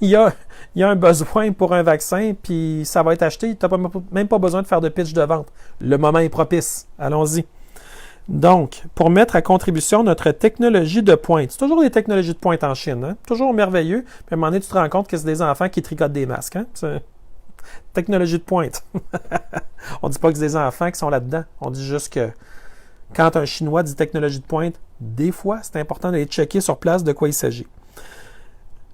A: Il y a un besoin pour un vaccin, puis ça va être acheté. Tu n'as même pas besoin de faire de pitch de vente. Le moment est propice. Allons-y. Donc, pour mettre à contribution notre technologie de pointe. C'est toujours des technologies de pointe en Chine. Hein? Toujours merveilleux. Puis à un moment donné, tu te rends compte que c'est des enfants qui tricotent des masques. Hein? Technologie de pointe. On ne dit pas que c'est des enfants qui sont là-dedans. On dit juste que quand un Chinois dit technologie de pointe, des fois, c'est important d'aller checker sur place de quoi il s'agit.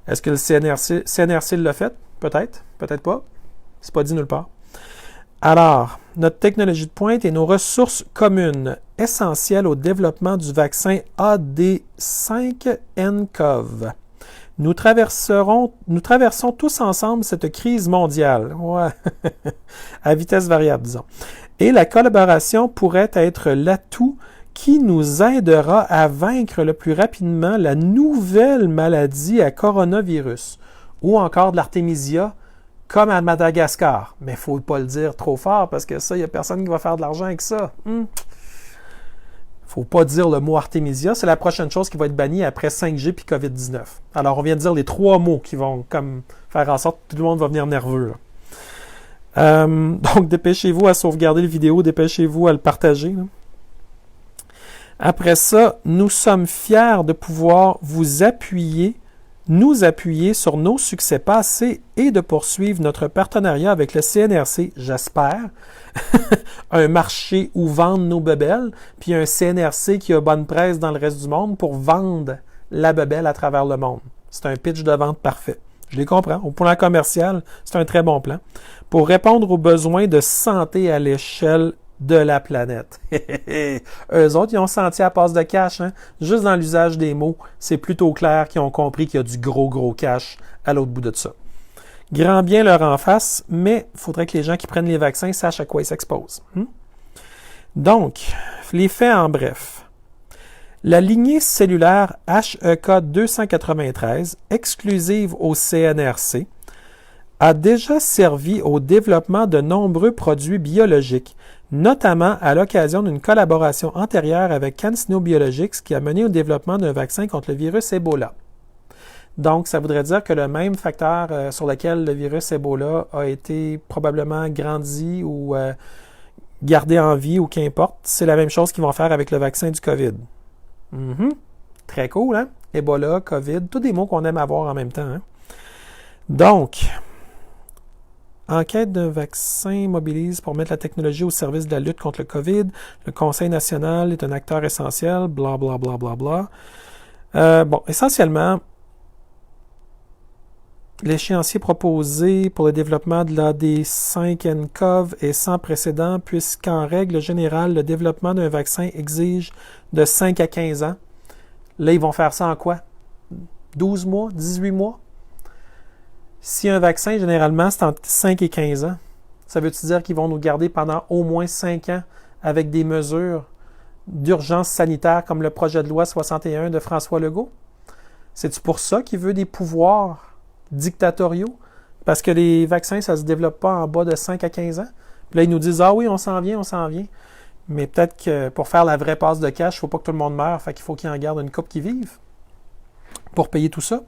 A: Est-ce que le CNRC l'a fait? Peut-être, peut-être pas. C'est pas dit nulle part. Alors, notre technologie de pointe et nos ressources communes essentielles au développement du vaccin AD5-nCoV. Nous traversons tous ensemble cette crise mondiale, ouais. À vitesse variable, disons. Et la collaboration pourrait être l'atout qui nous aidera à vaincre le plus rapidement la nouvelle maladie à coronavirus, ou encore de l'artémisia, comme à Madagascar. Mais il ne faut pas le dire trop fort, parce que ça, il n'y a personne qui va faire de l'argent avec ça. Il ne faut pas dire le mot artémisia, c'est la prochaine chose qui va être bannie après 5G puis COVID-19. Alors, on vient de dire les 3 mots qui vont comme faire en sorte que tout le monde va venir nerveux. Donc, dépêchez-vous à sauvegarder la vidéo, dépêchez-vous à le partager. Là. Après ça, nous sommes fiers de pouvoir nous appuyer sur nos succès passés et de poursuivre notre partenariat avec le CNRC, j'espère, un marché où vendre nos bebelles, puis un CNRC qui a bonne presse dans le reste du monde pour vendre la bebelle à travers le monde. C'est un pitch de vente parfait. Je les comprends. Au plan commercial, c'est un très bon plan. Pour répondre aux besoins de santé à l'échelle de la planète. Eux autres, ils ont senti à passe de cash. Hein? Juste dans l'usage des mots, c'est plutôt clair qu'ils ont compris qu'il y a du gros cash à l'autre bout de ça. Grand bien leur en face, mais il faudrait que les gens qui prennent les vaccins sachent à quoi ils s'exposent. Donc, les faits en bref. La lignée cellulaire HEK 293, exclusive au CNRC, a déjà servi au développement de nombreux produits biologiques, notamment à l'occasion d'une collaboration antérieure avec CanSino Biologics qui a mené au développement d'un vaccin contre le virus Ebola. Donc, ça voudrait dire que le même facteur sur lequel le virus Ebola a été probablement grandi ou gardé en vie ou qu'importe, c'est la même chose qu'ils vont faire avec le vaccin du COVID. Très cool, hein? Ebola, COVID, tous des mots qu'on aime avoir en même temps. Hein? Donc, enquête d'un vaccin mobilise pour mettre la technologie au service de la lutte contre le COVID. Le Conseil national est un acteur essentiel, blablabla. Essentiellement, l'échéancier proposé pour le développement de l'AD5-nCoV est sans précédent puisqu'en règle générale, le développement d'un vaccin exige de 5 à 15 ans. Là, ils vont faire ça en quoi? 12 mois? 18 mois? Si un vaccin, généralement, c'est entre 5 et 15 ans, ça veut-tu dire qu'ils vont nous garder pendant au moins 5 ans avec des mesures d'urgence sanitaire comme le projet de loi 61 de François Legault? C'est-tu pour ça qu'il veut des pouvoirs dictatoriaux? Parce que les vaccins, ça ne se développe pas en bas de 5 à 15 ans. Puis là, ils nous disent « Ah oui, on s'en vient. » Mais peut-être que pour faire la vraie passe de cash, il ne faut pas que tout le monde meure, fait qu'il faut qu'ils en gardent une couple qui vivent pour payer tout ça.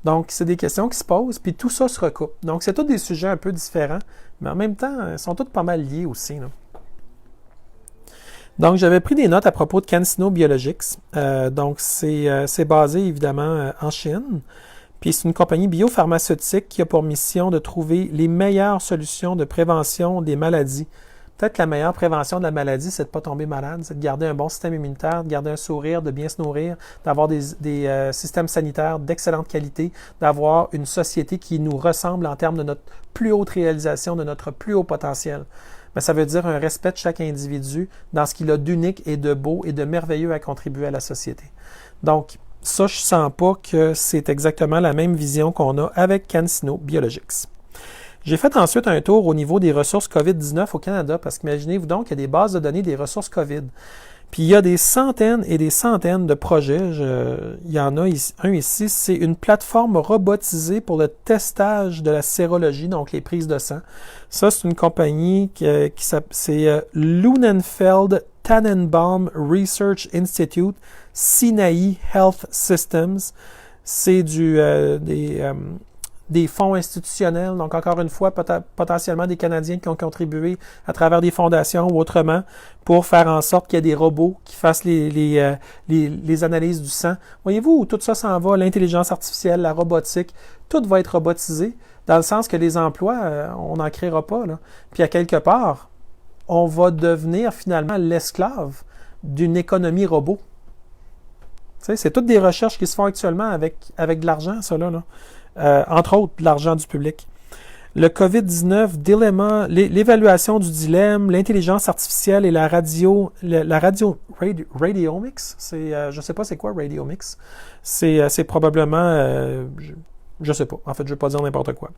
A: Donc, c'est des questions qui se posent, puis tout ça se recoupe. Donc, c'est tous des sujets un peu différents, mais en même temps, ils sont tous pas mal liés aussi. Là. Donc, j'avais pris des notes à propos de CanSino Biologics. Donc, c'est basé évidemment en Chine. Puis, c'est une compagnie biopharmaceutique qui a pour mission de trouver les meilleures solutions de prévention des maladies peut-être que la meilleure prévention de la maladie, c'est de ne pas tomber malade, c'est de garder un bon système immunitaire, de garder un sourire, de bien se nourrir, d'avoir des systèmes sanitaires d'excellente qualité, d'avoir une société qui nous ressemble en termes de notre plus haute réalisation, de notre plus haut potentiel. Mais ça veut dire un respect de chaque individu dans ce qu'il a d'unique et de beau et de merveilleux à contribuer à la société. Donc, ça, je ne sens pas que c'est exactement la même vision qu'on a avec CanSino Biologics. J'ai fait ensuite un tour au niveau des ressources COVID-19 au Canada, parce qu'imaginez-vous donc qu'il y a des bases de données des ressources COVID. Puis il y a des centaines et des centaines de projets. Il y en a un ici, c'est une plateforme robotisée pour le testage de la sérologie, donc les prises de sang. Ça, c'est une compagnie c'est Lunenfeld Tannenbaum Research Institute, Sinaï Health Systems. C'est des fonds institutionnels, donc encore une fois, potentiellement des Canadiens qui ont contribué à travers des fondations ou autrement pour faire en sorte qu'il y ait des robots qui fassent les analyses du sang. Voyez-vous où tout ça s'en va, l'intelligence artificielle, la robotique, tout va être robotisé, dans le sens que les emplois, on n'en créera pas, là. Puis à quelque part, on va devenir finalement l'esclave d'une économie robot. Tu sais, c'est toutes des recherches qui se font actuellement avec de l'argent, ça là. Entre autres, de l'argent du public. Le COVID-19, dilemma, l'évaluation du dilemme, l'intelligence artificielle et radiomics, je ne sais pas c'est quoi radiomics, c'est probablement, je ne sais pas, en fait, je ne vais pas dire n'importe quoi.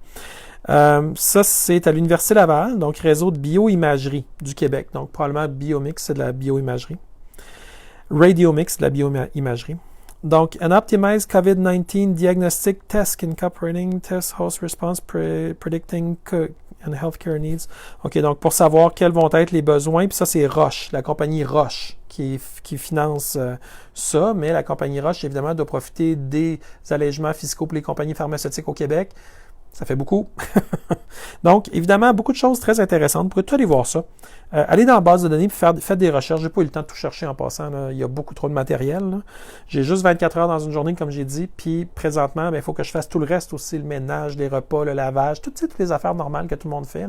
A: Ça, c'est à l'Université Laval, donc réseau de bioimagerie du Québec, donc probablement Biomix, c'est de la bioimagerie. Radiomics, de la bioimagerie. Donc, an optimized COVID-19 diagnostic test incorporating test host response predicting and healthcare needs. OK, donc pour savoir quels vont être les besoins, puis ça, c'est Roche, la compagnie Roche qui finance ça, mais la compagnie Roche, évidemment, doit profiter des allègements fiscaux pour les compagnies pharmaceutiques au Québec. Ça fait beaucoup. Donc, évidemment, beaucoup de choses très intéressantes. Vous pourrez tout aller voir ça. Allez dans la base de données et faites des recherches. Je n'ai pas eu le temps de tout chercher en passant. Là. Il y a beaucoup trop de matériel. Là. J'ai juste 24 heures dans une journée, comme j'ai dit. Puis, présentement, il faut que je fasse tout le reste aussi. Le ménage, les repas, le lavage, toutes les affaires normales que tout le monde fait.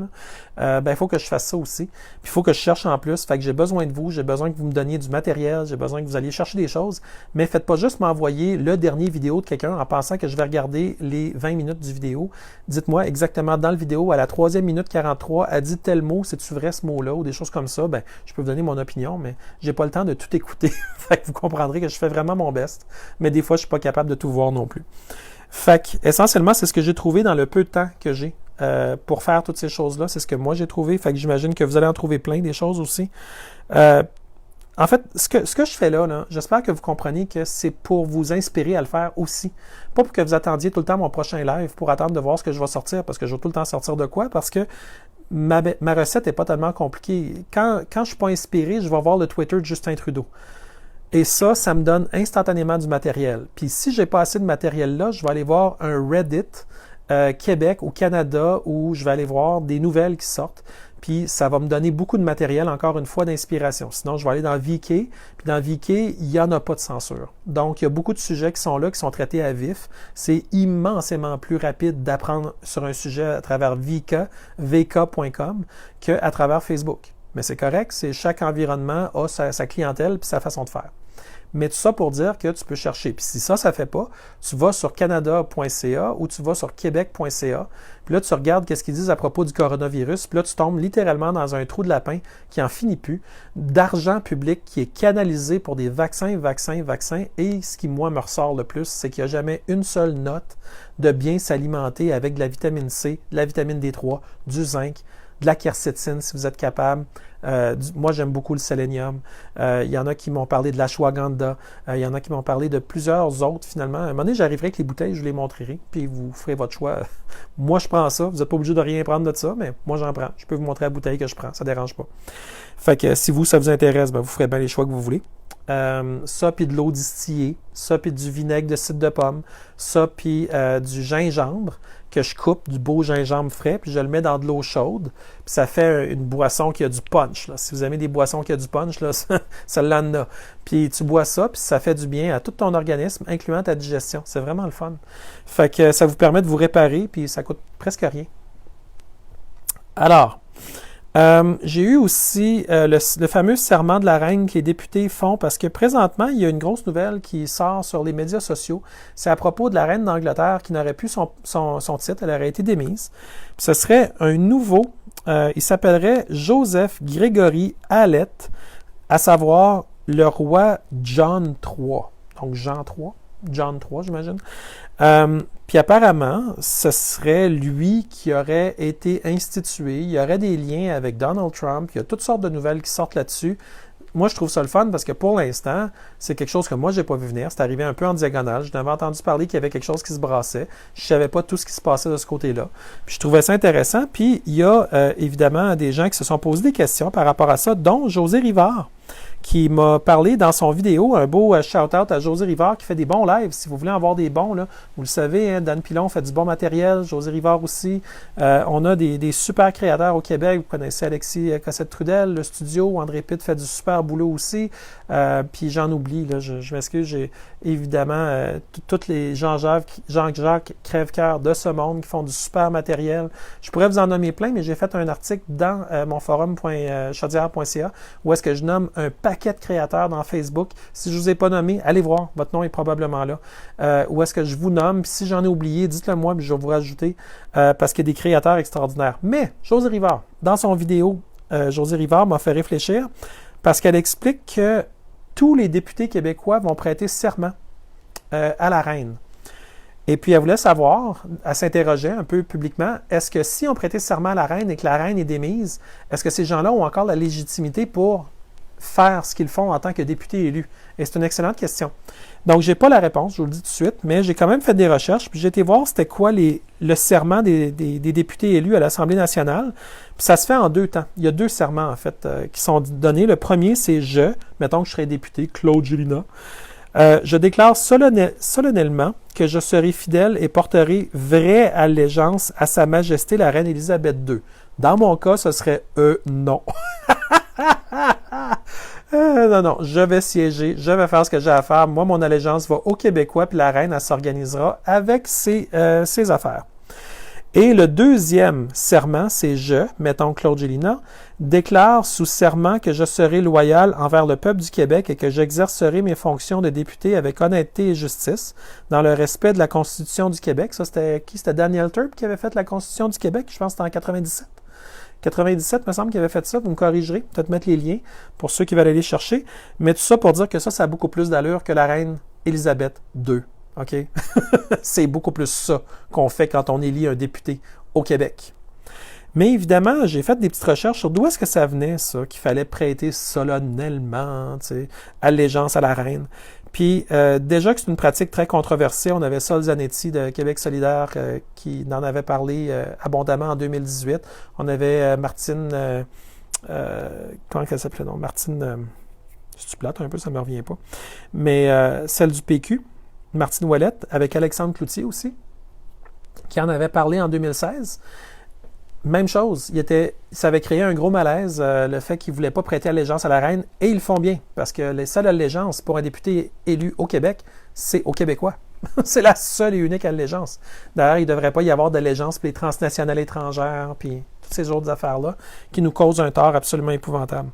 A: Il faut que je fasse ça aussi. Puis, il faut que je cherche en plus. Fait que j'ai besoin de vous. J'ai besoin que vous me donniez du matériel. J'ai besoin que vous alliez chercher des choses. Mais faites pas juste m'envoyer le dernier vidéo de quelqu'un en pensant que je vais regarder les 20 minutes du vidéo. Dites-moi exactement dans le vidéo, à la 3e minute 43, elle dit tel mot, c'est-tu vrai ce mot-là, ou des choses comme ça, je peux vous donner mon opinion, mais j'ai pas le temps de tout écouter. Fait que vous comprendrez que je fais vraiment mon best, mais des fois, je suis pas capable de tout voir non plus. Fait que, essentiellement, c'est ce que j'ai trouvé dans le peu de temps que j'ai pour faire toutes ces choses-là. C'est ce que moi, j'ai trouvé. Fait que j'imagine que vous allez en trouver plein des choses aussi. En fait, ce que je fais là, j'espère que vous comprenez que c'est pour vous inspirer à le faire aussi. Pas pour que vous attendiez tout le temps mon prochain live pour attendre de voir ce que je vais sortir, parce que je vais tout le temps sortir de quoi, parce que ma recette n'est pas tellement compliquée. Quand je ne suis pas inspiré, je vais voir le Twitter de Justin Trudeau. Et ça me donne instantanément du matériel. Puis si je n'ai pas assez de matériel là, je vais aller voir un Reddit Québec ou Canada où je vais aller voir des nouvelles qui sortent. Puis ça va me donner beaucoup de matériel, encore une fois, d'inspiration. Sinon, je vais aller dans VK, puis dans VK, il n'y en a pas de censure. Donc, il y a beaucoup de sujets qui sont là, qui sont traités à vif. C'est immensément plus rapide d'apprendre sur un sujet à travers vk.com qu'à travers Facebook. Mais c'est correct, chaque environnement a sa clientèle puis sa façon de faire. Mais tout ça pour dire que tu peux chercher. Puis si ça ne fait pas, tu vas sur canada.ca ou tu vas sur québec.ca. Puis là, tu regardes qu'est-ce qu'ils disent à propos du coronavirus. Puis là, tu tombes littéralement dans un trou de lapin qui en finit plus, d'argent public qui est canalisé pour des vaccins. Et ce qui, moi, me ressort le plus, c'est qu'il n'y a jamais une seule note de bien s'alimenter avec de la vitamine C, de la vitamine D3, du zinc, de la quercétine si vous êtes capable. Moi, j'aime beaucoup le sélénium. Il y en a qui m'ont parlé de l'ashwagandha. Il y en a qui m'ont parlé de plusieurs autres, finalement. À un moment donné, j'arriverai avec les bouteilles, je vous les montrerai, puis vous ferez votre choix. Moi, je prends ça. Vous n'êtes pas obligé de rien prendre de ça, mais moi, j'en prends. Je peux vous montrer la bouteille que je prends. Ça ne dérange pas. Fait que si ça vous intéresse, vous ferez bien les choix que vous voulez. Ça, puis de l'eau distillée. Ça, puis du vinaigre de cidre de pomme. Ça, puis du gingembre que je coupe, du beau gingembre frais, puis je le mets dans de l'eau chaude, puis ça fait une boisson qui a du punch. Là. Si vous aimez des boissons qui ont du punch, là, celle-là en a. Puis tu bois ça, puis ça fait du bien à tout ton organisme, incluant ta digestion. C'est vraiment le fun. Fait que ça vous permet de vous réparer, puis ça coûte presque rien. Alors, J'ai eu aussi le fameux serment de la reine que les députés font parce que présentement, il y a une grosse nouvelle qui sort sur les médias sociaux. C'est à propos de la reine d'Angleterre qui n'aurait plus son titre, elle aurait été démise. Puis ce serait un nouveau, il s'appellerait Joseph Gregory Hallett, à savoir le roi John III. Donc John III, j'imagine. Puis apparemment, ce serait lui qui aurait été institué. Il y aurait des liens avec Donald Trump. Il y a toutes sortes de nouvelles qui sortent là-dessus. Moi, je trouve ça le fun parce que pour l'instant, c'est quelque chose que moi, je n'ai pas vu venir. C'est arrivé un peu en diagonale. Je n'avais entendu parler qu'il y avait quelque chose qui se brassait. Je ne savais pas tout ce qui se passait de ce côté-là. Puis je trouvais ça intéressant. Puis il y a évidemment des gens qui se sont posés des questions par rapport à ça, dont José Rivard, qui m'a parlé dans son vidéo, un beau shout-out à José Rivard qui fait des bons lives. Si vous voulez en voir des bons, là, vous le savez, hein, Dan Pilon fait du bon matériel, José Rivard aussi. On a des super créateurs au Québec. Vous connaissez Alexis Cossette-Trudel, le studio. André Pitt fait du super boulot aussi. Puis j'en oublie, là, je m'excuse, j'ai évidemment tous les Jean-Jacques Crève-Cœur de ce monde qui font du super matériel. Je pourrais vous en nommer plein, mais j'ai fait un article dans mon forum.chaudière.ca où est-ce que je nomme un paquet de créateurs dans Facebook. Si je ne vous ai pas nommé, allez voir, votre nom est probablement là. Où est-ce que je vous nomme, puis si j'en ai oublié, dites-le moi, puis je vais vous rajouter, parce qu'il y a des créateurs extraordinaires. Mais, José Rivard, dans son vidéo, José Rivard m'a fait réfléchir, parce qu'elle explique que tous les députés québécois vont prêter serment à la reine. Et puis, elle voulait savoir, elle s'interrogeait un peu publiquement, est-ce que si on prêtait serment à la reine et que la reine est démise, est-ce que ces gens-là ont encore la légitimité pour faire ce qu'ils font en tant que députés élus? Et c'est une excellente question. Donc, je n'ai pas la réponse, je vous le dis tout de suite, mais j'ai quand même fait des recherches, puis j'ai été voir c'était quoi le serment des députés élus à l'Assemblée nationale. Puis ça se fait en 2 temps. Il y a 2 serments, en fait, qui sont donnés. Le premier, c'est mettons que je serais député, Claude Gélinas. Je déclare solennellement que je serai fidèle et porterai vraie allégeance à Sa Majesté la Reine Élisabeth II. Dans mon cas, ce serait non. Non, je vais siéger, je vais faire ce que j'ai à faire. Moi, mon allégeance va aux Québécois, puis la reine, elle s'organisera avec ses affaires. Et le deuxième serment, c'est mettons Claude Gélinas, déclare sous serment que je serai loyal envers le peuple du Québec et que j'exercerai mes fonctions de député avec honnêteté et justice, dans le respect de la Constitution du Québec. Ça, c'était qui? C'était Daniel Turp qui avait fait la Constitution du Québec, je pense que c'était en 97. 97, me semble qu'il avait fait ça. Vous me corrigerez, peut-être mettre les liens pour ceux qui veulent aller chercher. Mais tout ça pour dire que ça a beaucoup plus d'allure que la reine Élisabeth II. OK? C'est beaucoup plus ça qu'on fait quand on élit un député au Québec. Mais évidemment, j'ai fait des petites recherches sur d'où est-ce que ça venait, ça, qu'il fallait prêter solennellement, allégeance à la reine. Puis déjà que c'est une pratique très controversée, on avait Sol Zanetti de Québec solidaire qui en avait parlé abondamment en 2018. On avait Martine, comment elle s'appelait, non? Martine, c'est-tu plate un peu, ça ne me revient pas. Mais celle du PQ, Martine Ouellette, avec Alexandre Cloutier aussi, qui en avait parlé en 2016. Même chose, ça avait créé un gros malaise, le fait qu'ils ne voulaient pas prêter allégeance à la reine, et ils le font bien, parce que les seules allégeances pour un député élu au Québec, c'est aux Québécois. C'est la seule et unique allégeance. D'ailleurs, il ne devrait pas y avoir d'allégeance pour les transnationales étrangères, puis toutes ces autres affaires-là, qui nous causent un tort absolument épouvantable.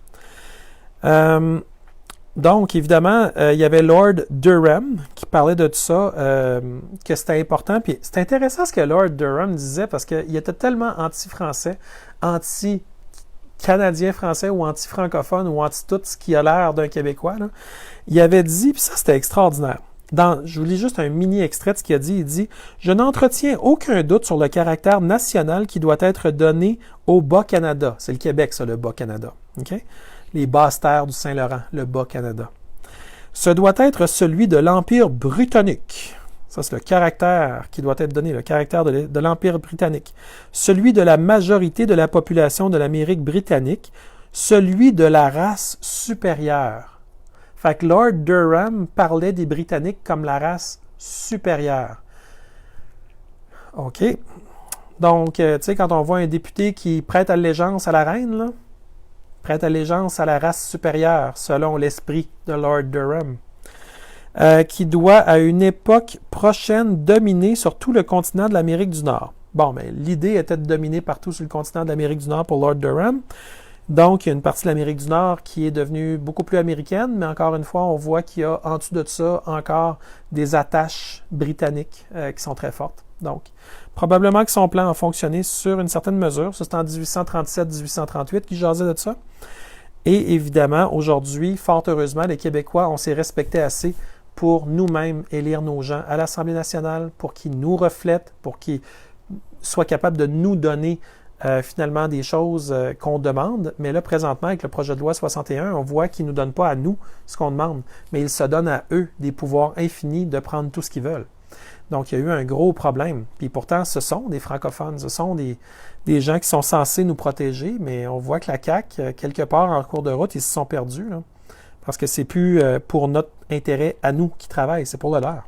A: Donc, évidemment, il y avait Lord Durham qui parlait de tout ça, que c'était important. Puis c'est intéressant ce que Lord Durham disait parce qu'il était tellement anti-français, anti-canadien-français ou anti-francophone ou anti-tout ce qui a l'air d'un Québécois. Là. Il avait dit, puis ça c'était extraordinaire. Je vous lis juste un mini extrait de ce qu'il a dit. Il dit « Je n'entretiens aucun doute sur le caractère national qui doit être donné au Bas-Canada. » C'est le Québec, ça, le Bas-Canada. Okay? Les basses-terres du Saint-Laurent, le Bas-Canada. Ce doit être celui de l'Empire britannique. Ça, c'est le caractère qui doit être donné, le caractère de l'Empire britannique. Celui de la majorité de la population de l'Amérique britannique. Celui de la race supérieure. Fait que Lord Durham parlait des Britanniques comme la race supérieure. OK. Donc, tu sais, quand on voit un député qui prête allégeance à la reine, là, prête allégeance à la race supérieure, selon l'esprit de Lord Durham, qui doit à une époque prochaine dominer sur tout le continent de l'Amérique du Nord. Bon, mais l'idée était de dominer partout sur le continent de l'Amérique du Nord pour Lord Durham. Donc, il y a une partie de l'Amérique du Nord qui est devenue beaucoup plus américaine, mais encore une fois, on voit qu'il y a en dessous de ça encore des attaches britanniques qui sont très fortes. Donc, probablement que son plan a fonctionné sur une certaine mesure. Ça, c'est en 1837-1838 qu'il jasait de ça. Et évidemment, aujourd'hui, fort heureusement, les Québécois, on s'est respecté assez pour nous-mêmes élire nos gens à l'Assemblée nationale, pour qu'ils nous reflètent, pour qu'ils soient capables de nous donner finalement des choses qu'on demande. Mais là, présentement, avec le projet de loi 61, on voit qu'ils ne nous donnent pas à nous ce qu'on demande, mais ils se donnent à eux des pouvoirs infinis de prendre tout ce qu'ils veulent. Donc, il y a eu un gros problème. Puis pourtant, ce sont des francophones, ce sont des gens qui sont censés nous protéger, mais on voit que la CAQ, quelque part en cours de route, ils se sont perdus, là, parce que c'est plus pour notre intérêt à nous qui travaillent, c'est pour le leur.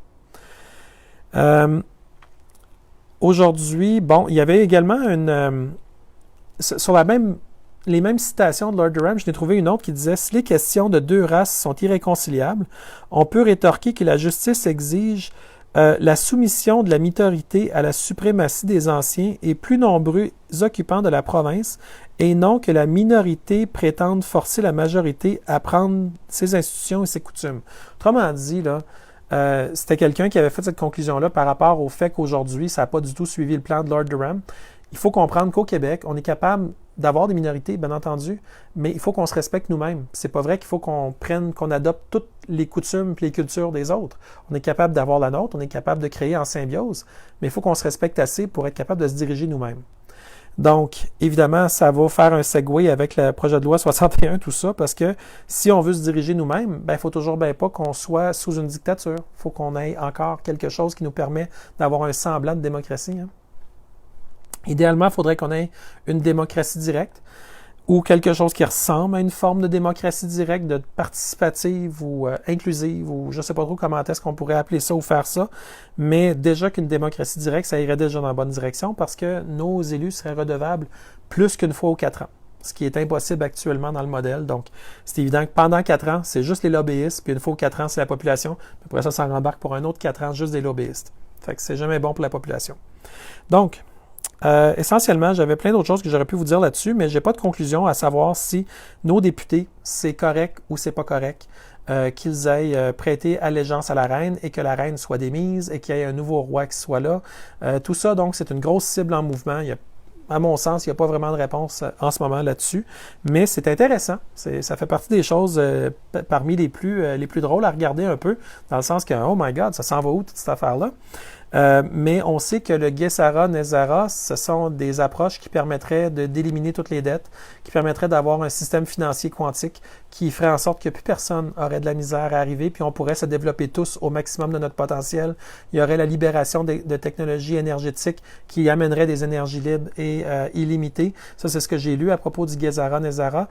A: Aujourd'hui, bon, il y avait également sur les mêmes citations de Lord Durham, je n'ai trouvé une autre qui disait « Si les questions de deux races sont irréconciliables, on peut rétorquer que la justice exige la soumission de la minorité à la suprématie des anciens et plus nombreux occupants de la province, et non que la minorité prétende forcer la majorité à prendre ses institutions et ses coutumes. » Autrement dit, là, c'était quelqu'un qui avait fait cette conclusion-là par rapport au fait qu'aujourd'hui, ça n'a pas du tout suivi le plan de Lord Durham. Il faut comprendre qu'au Québec, on est capable d'avoir des minorités, bien entendu, mais il faut qu'on se respecte nous-mêmes. C'est pas vrai qu'il faut qu'on adopte toutes les coutumes et les cultures des autres. On est capable d'avoir la nôtre, on est capable de créer en symbiose, mais il faut qu'on se respecte assez pour être capable de se diriger nous-mêmes. Donc, évidemment, ça va faire un segue avec le projet de loi 61, tout ça, parce que si on veut se diriger nous-mêmes, il faut toujours pas qu'on soit sous une dictature. Il faut qu'on ait encore quelque chose qui nous permet d'avoir un semblant de démocratie. Hein. Idéalement, il faudrait qu'on ait une démocratie directe ou quelque chose qui ressemble à une forme de démocratie directe, de participative ou inclusive, ou je ne sais pas trop comment est-ce qu'on pourrait appeler ça ou faire ça, mais déjà qu'une démocratie directe, ça irait déjà dans la bonne direction parce que nos élus seraient redevables plus qu'une fois aux 4 ans, ce qui est impossible actuellement dans le modèle. Donc, c'est évident que pendant 4 ans, c'est juste les lobbyistes, puis une fois aux 4 ans, c'est la population, puis après ça rembarque pour un autre 4 ans, juste des lobbyistes. Fait que c'est jamais bon pour la population. Donc, essentiellement, j'avais plein d'autres choses que j'aurais pu vous dire là-dessus, mais j'ai pas de conclusion à savoir si nos députés, c'est correct ou c'est pas correct qu'ils aient prêté allégeance à la reine et que la reine soit démise et qu'il y ait un nouveau roi qui soit là. Tout ça, donc, c'est une grosse cible en mouvement. À mon sens, il n'y a pas vraiment de réponse en ce moment là-dessus, mais c'est intéressant. Ça fait partie des choses parmi les plus drôles à regarder un peu, dans le sens que, oh my God, ça s'en va où toute cette affaire-là? Mais on sait que le Gesara Nezara, ce sont des approches qui permettraient d'éliminer toutes les dettes, qui permettraient d'avoir un système financier quantique qui ferait en sorte que plus personne aurait de la misère à arriver, puis on pourrait se développer tous au maximum de notre potentiel. Il y aurait la libération de technologies énergétiques qui amèneraient des énergies libres et illimitées. Ça, c'est ce que j'ai lu à propos du Gesara Nezara.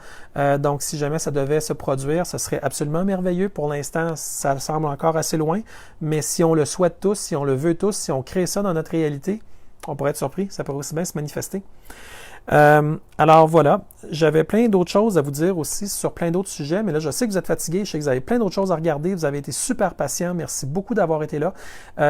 A: Donc, si jamais ça devait se produire, ce serait absolument merveilleux. Pour l'instant, ça semble encore assez loin, mais si on le souhaite tous, si on le veut tous, si on crée ça dans notre réalité, on pourrait être surpris, ça pourrait aussi bien se manifester. Alors voilà, j'avais plein d'autres choses à vous dire aussi sur plein d'autres sujets, mais là je sais que vous êtes fatigués, je sais que vous avez plein d'autres choses à regarder, vous avez été super patients, merci beaucoup d'avoir été là.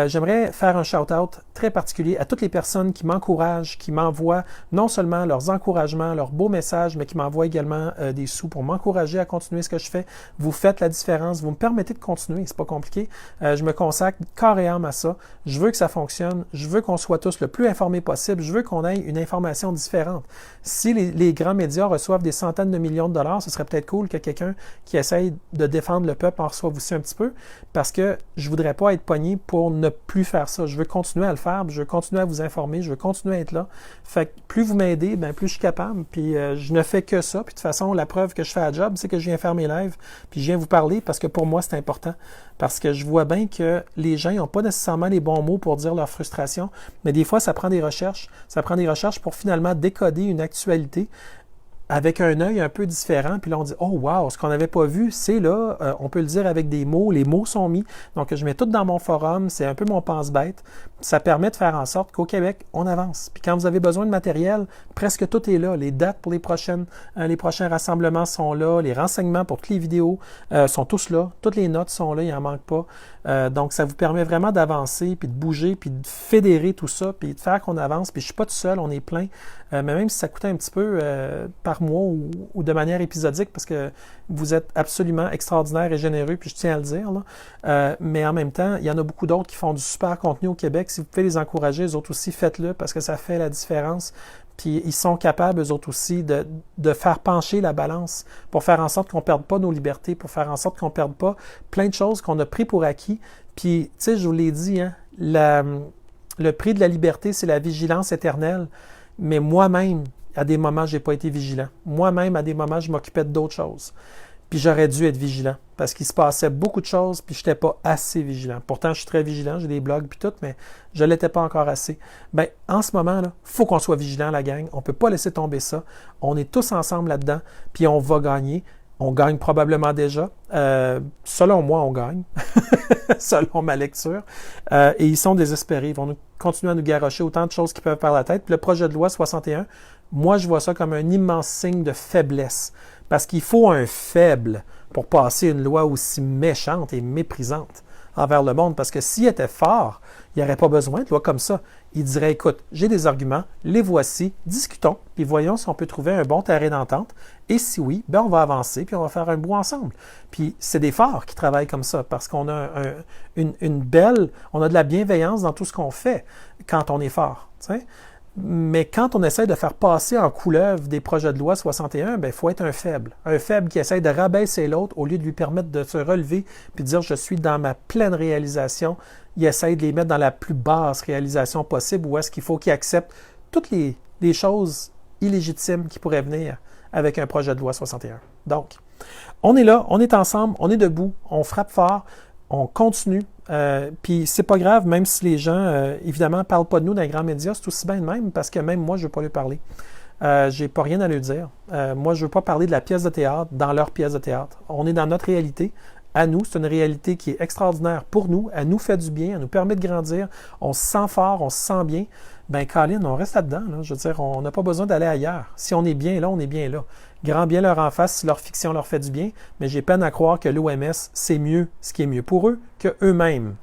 A: J'aimerais faire un shout-out très particulier à toutes les personnes qui m'encouragent, qui m'envoient non seulement leurs encouragements, leurs beaux messages, mais qui m'envoient également des sous pour m'encourager à continuer ce que je fais. Vous faites la différence, vous me permettez de continuer, c'est pas compliqué. Je me consacre corps et âme à ça. Je veux que ça fonctionne, je veux qu'on soit tous le plus informés possible, je veux qu'on ait une information différente. Si les grands médias reçoivent des centaines de millions de dollars, ce serait peut-être cool que quelqu'un qui essaye de défendre le peuple en reçoive aussi un petit peu, parce que je voudrais pas être pogné pour ne plus faire ça. Je veux continuer à le faire, je veux continuer à vous informer, je veux continuer à être là. Fait que plus vous m'aidez, plus je suis capable, puis je ne fais que ça. Puis de toute façon, la preuve que je fais à job, c'est que je viens faire mes lives, puis je viens vous parler, parce que pour moi, c'est important. Parce que je vois bien que les gens n'ont pas nécessairement les bons mots pour dire leur frustration, mais des fois, ça prend des recherches. Ça prend des recherches pour finalement décoder une actualité avec un œil un peu différent, puis là on dit « Oh wow, ce qu'on n'avait pas vu, c'est là, on peut le dire avec des mots, les mots sont mis. » Donc je mets tout dans mon forum, c'est un peu mon pense-bête. Ça permet de faire en sorte qu'au Québec, on avance. Puis quand vous avez besoin de matériel, presque tout est là. Les dates pour les prochains rassemblements sont là, les renseignements pour toutes les vidéos sont tous là, toutes les notes sont là, il n'en manque pas. Donc ça vous permet vraiment d'avancer, puis de bouger, puis de fédérer tout ça, puis de faire qu'on avance. Puis je ne suis pas tout seul, on est plein. Mais même si ça coûtait un petit peu par mois ou de manière épisodique, parce que vous êtes absolument extraordinaire et généreux, puis je tiens à le dire, là. Mais en même temps, il y en a beaucoup d'autres qui font du super contenu au Québec. Si vous pouvez les encourager, eux autres aussi, faites-le, parce que ça fait la différence. Puis ils sont capables, eux autres aussi, de faire pencher la balance pour faire en sorte qu'on ne perde pas nos libertés, pour faire en sorte qu'on ne perde pas plein de choses qu'on a pris pour acquis. Puis, tu sais, je vous l'ai dit, hein, le prix de la liberté, c'est la vigilance éternelle. Mais moi-même, à des moments, je n'ai pas été vigilant. Moi-même, à des moments, je m'occupais d'autres choses. Puis j'aurais dû être vigilant parce qu'il se passait beaucoup de choses puis je n'étais pas assez vigilant. Pourtant, je suis très vigilant, j'ai des blogs puis tout, mais je ne l'étais pas encore assez. Bien, en ce moment, il faut qu'on soit vigilant, la gang. On ne peut pas laisser tomber ça. On est tous ensemble là-dedans puis on va gagner. On gagne probablement déjà. Selon moi, on gagne. Selon ma lecture. Et ils sont désespérés. Ils vont continuer à nous garrocher autant de choses qu'ils peuvent par la tête. Puis le projet de loi 61, moi, je vois ça comme un immense signe de faiblesse. Parce qu'il faut un faible pour passer une loi aussi méchante et méprisante envers le monde. Parce que s'il était fort, il n'y aurait pas besoin de loi comme ça. Il dirait, écoute, j'ai des arguments, les voici, discutons, puis voyons si on peut trouver un bon terrain d'entente. Et si oui, ben on va avancer, puis on va faire un bout ensemble. Puis c'est des forts qui travaillent comme ça, parce qu'on a on a de la bienveillance dans tout ce qu'on fait quand on est fort. T'sais? Mais quand on essaie de faire passer en couleuvre des projets de loi 61, il faut être un faible. Un faible qui essaie de rabaisser l'autre au lieu de lui permettre de se relever puis de dire « je suis dans ma pleine réalisation ». Il essaie de les mettre dans la plus basse réalisation possible ou est-ce qu'il faut qu'il accepte toutes les choses illégitimes qui pourraient venir avec un projet de loi 61. Donc, on est là, on est ensemble, on est debout, on frappe fort, on continue. Puis c'est pas grave, même si les gens, évidemment, ne parlent pas de nous dans les grands médias, c'est aussi bien de même, parce que même moi, je ne veux pas lui parler. J'ai pas rien à lui dire. Moi, je ne veux pas parler de la pièce de théâtre dans leur pièce de théâtre. On est dans notre réalité. À nous, c'est une réalité qui est extraordinaire pour nous. Elle nous fait du bien, elle nous permet de grandir. On se sent fort, on se sent bien. Ben, Colin, on reste là-dedans. Là. Je veux dire, on n'a pas besoin d'aller ailleurs. Si on est bien là, on est bien là. Grand bien leur en face si leur fiction leur fait du bien, mais j'ai peine à croire que l'OMS, c'est mieux, ce qui est mieux pour eux, que eux-mêmes.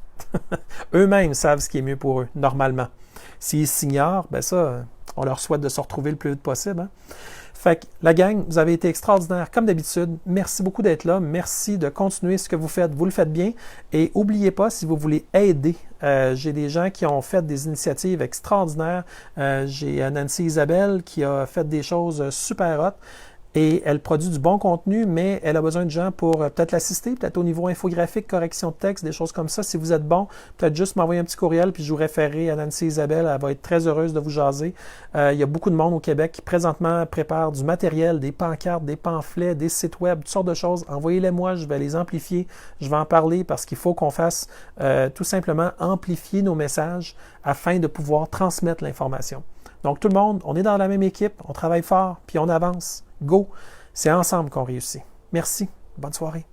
A: Eux-mêmes savent ce qui est mieux pour eux, normalement. S'ils s'ignorent, ben ça, on leur souhaite de se retrouver le plus vite possible. Hein? Fait que la gang, vous avez été extraordinaire comme d'habitude. Merci beaucoup d'être là. Merci de continuer ce que vous faites. Vous le faites bien. Et n'oubliez pas, si vous voulez aider, j'ai des gens qui ont fait des initiatives extraordinaires. J'ai Nancy Isabelle qui a fait des choses super hot. Et elle produit du bon contenu, mais elle a besoin de gens pour peut-être l'assister, peut-être au niveau infographique, correction de texte, des choses comme ça. Si vous êtes bon, peut-être juste m'envoyer un petit courriel, puis je vous référerai à Nancy Isabelle. Elle va être très heureuse de vous jaser. Il y a beaucoup de monde au Québec qui présentement prépare du matériel, des pancartes, des pamphlets, des sites web, toutes sortes de choses. Envoyez-les moi, je vais les amplifier. Je vais en parler parce qu'il faut qu'on fasse tout simplement amplifier nos messages afin de pouvoir transmettre l'information. Donc tout le monde, on est dans la même équipe, on travaille fort, puis on avance. Go! C'est ensemble qu'on réussit. Merci. Bonne soirée.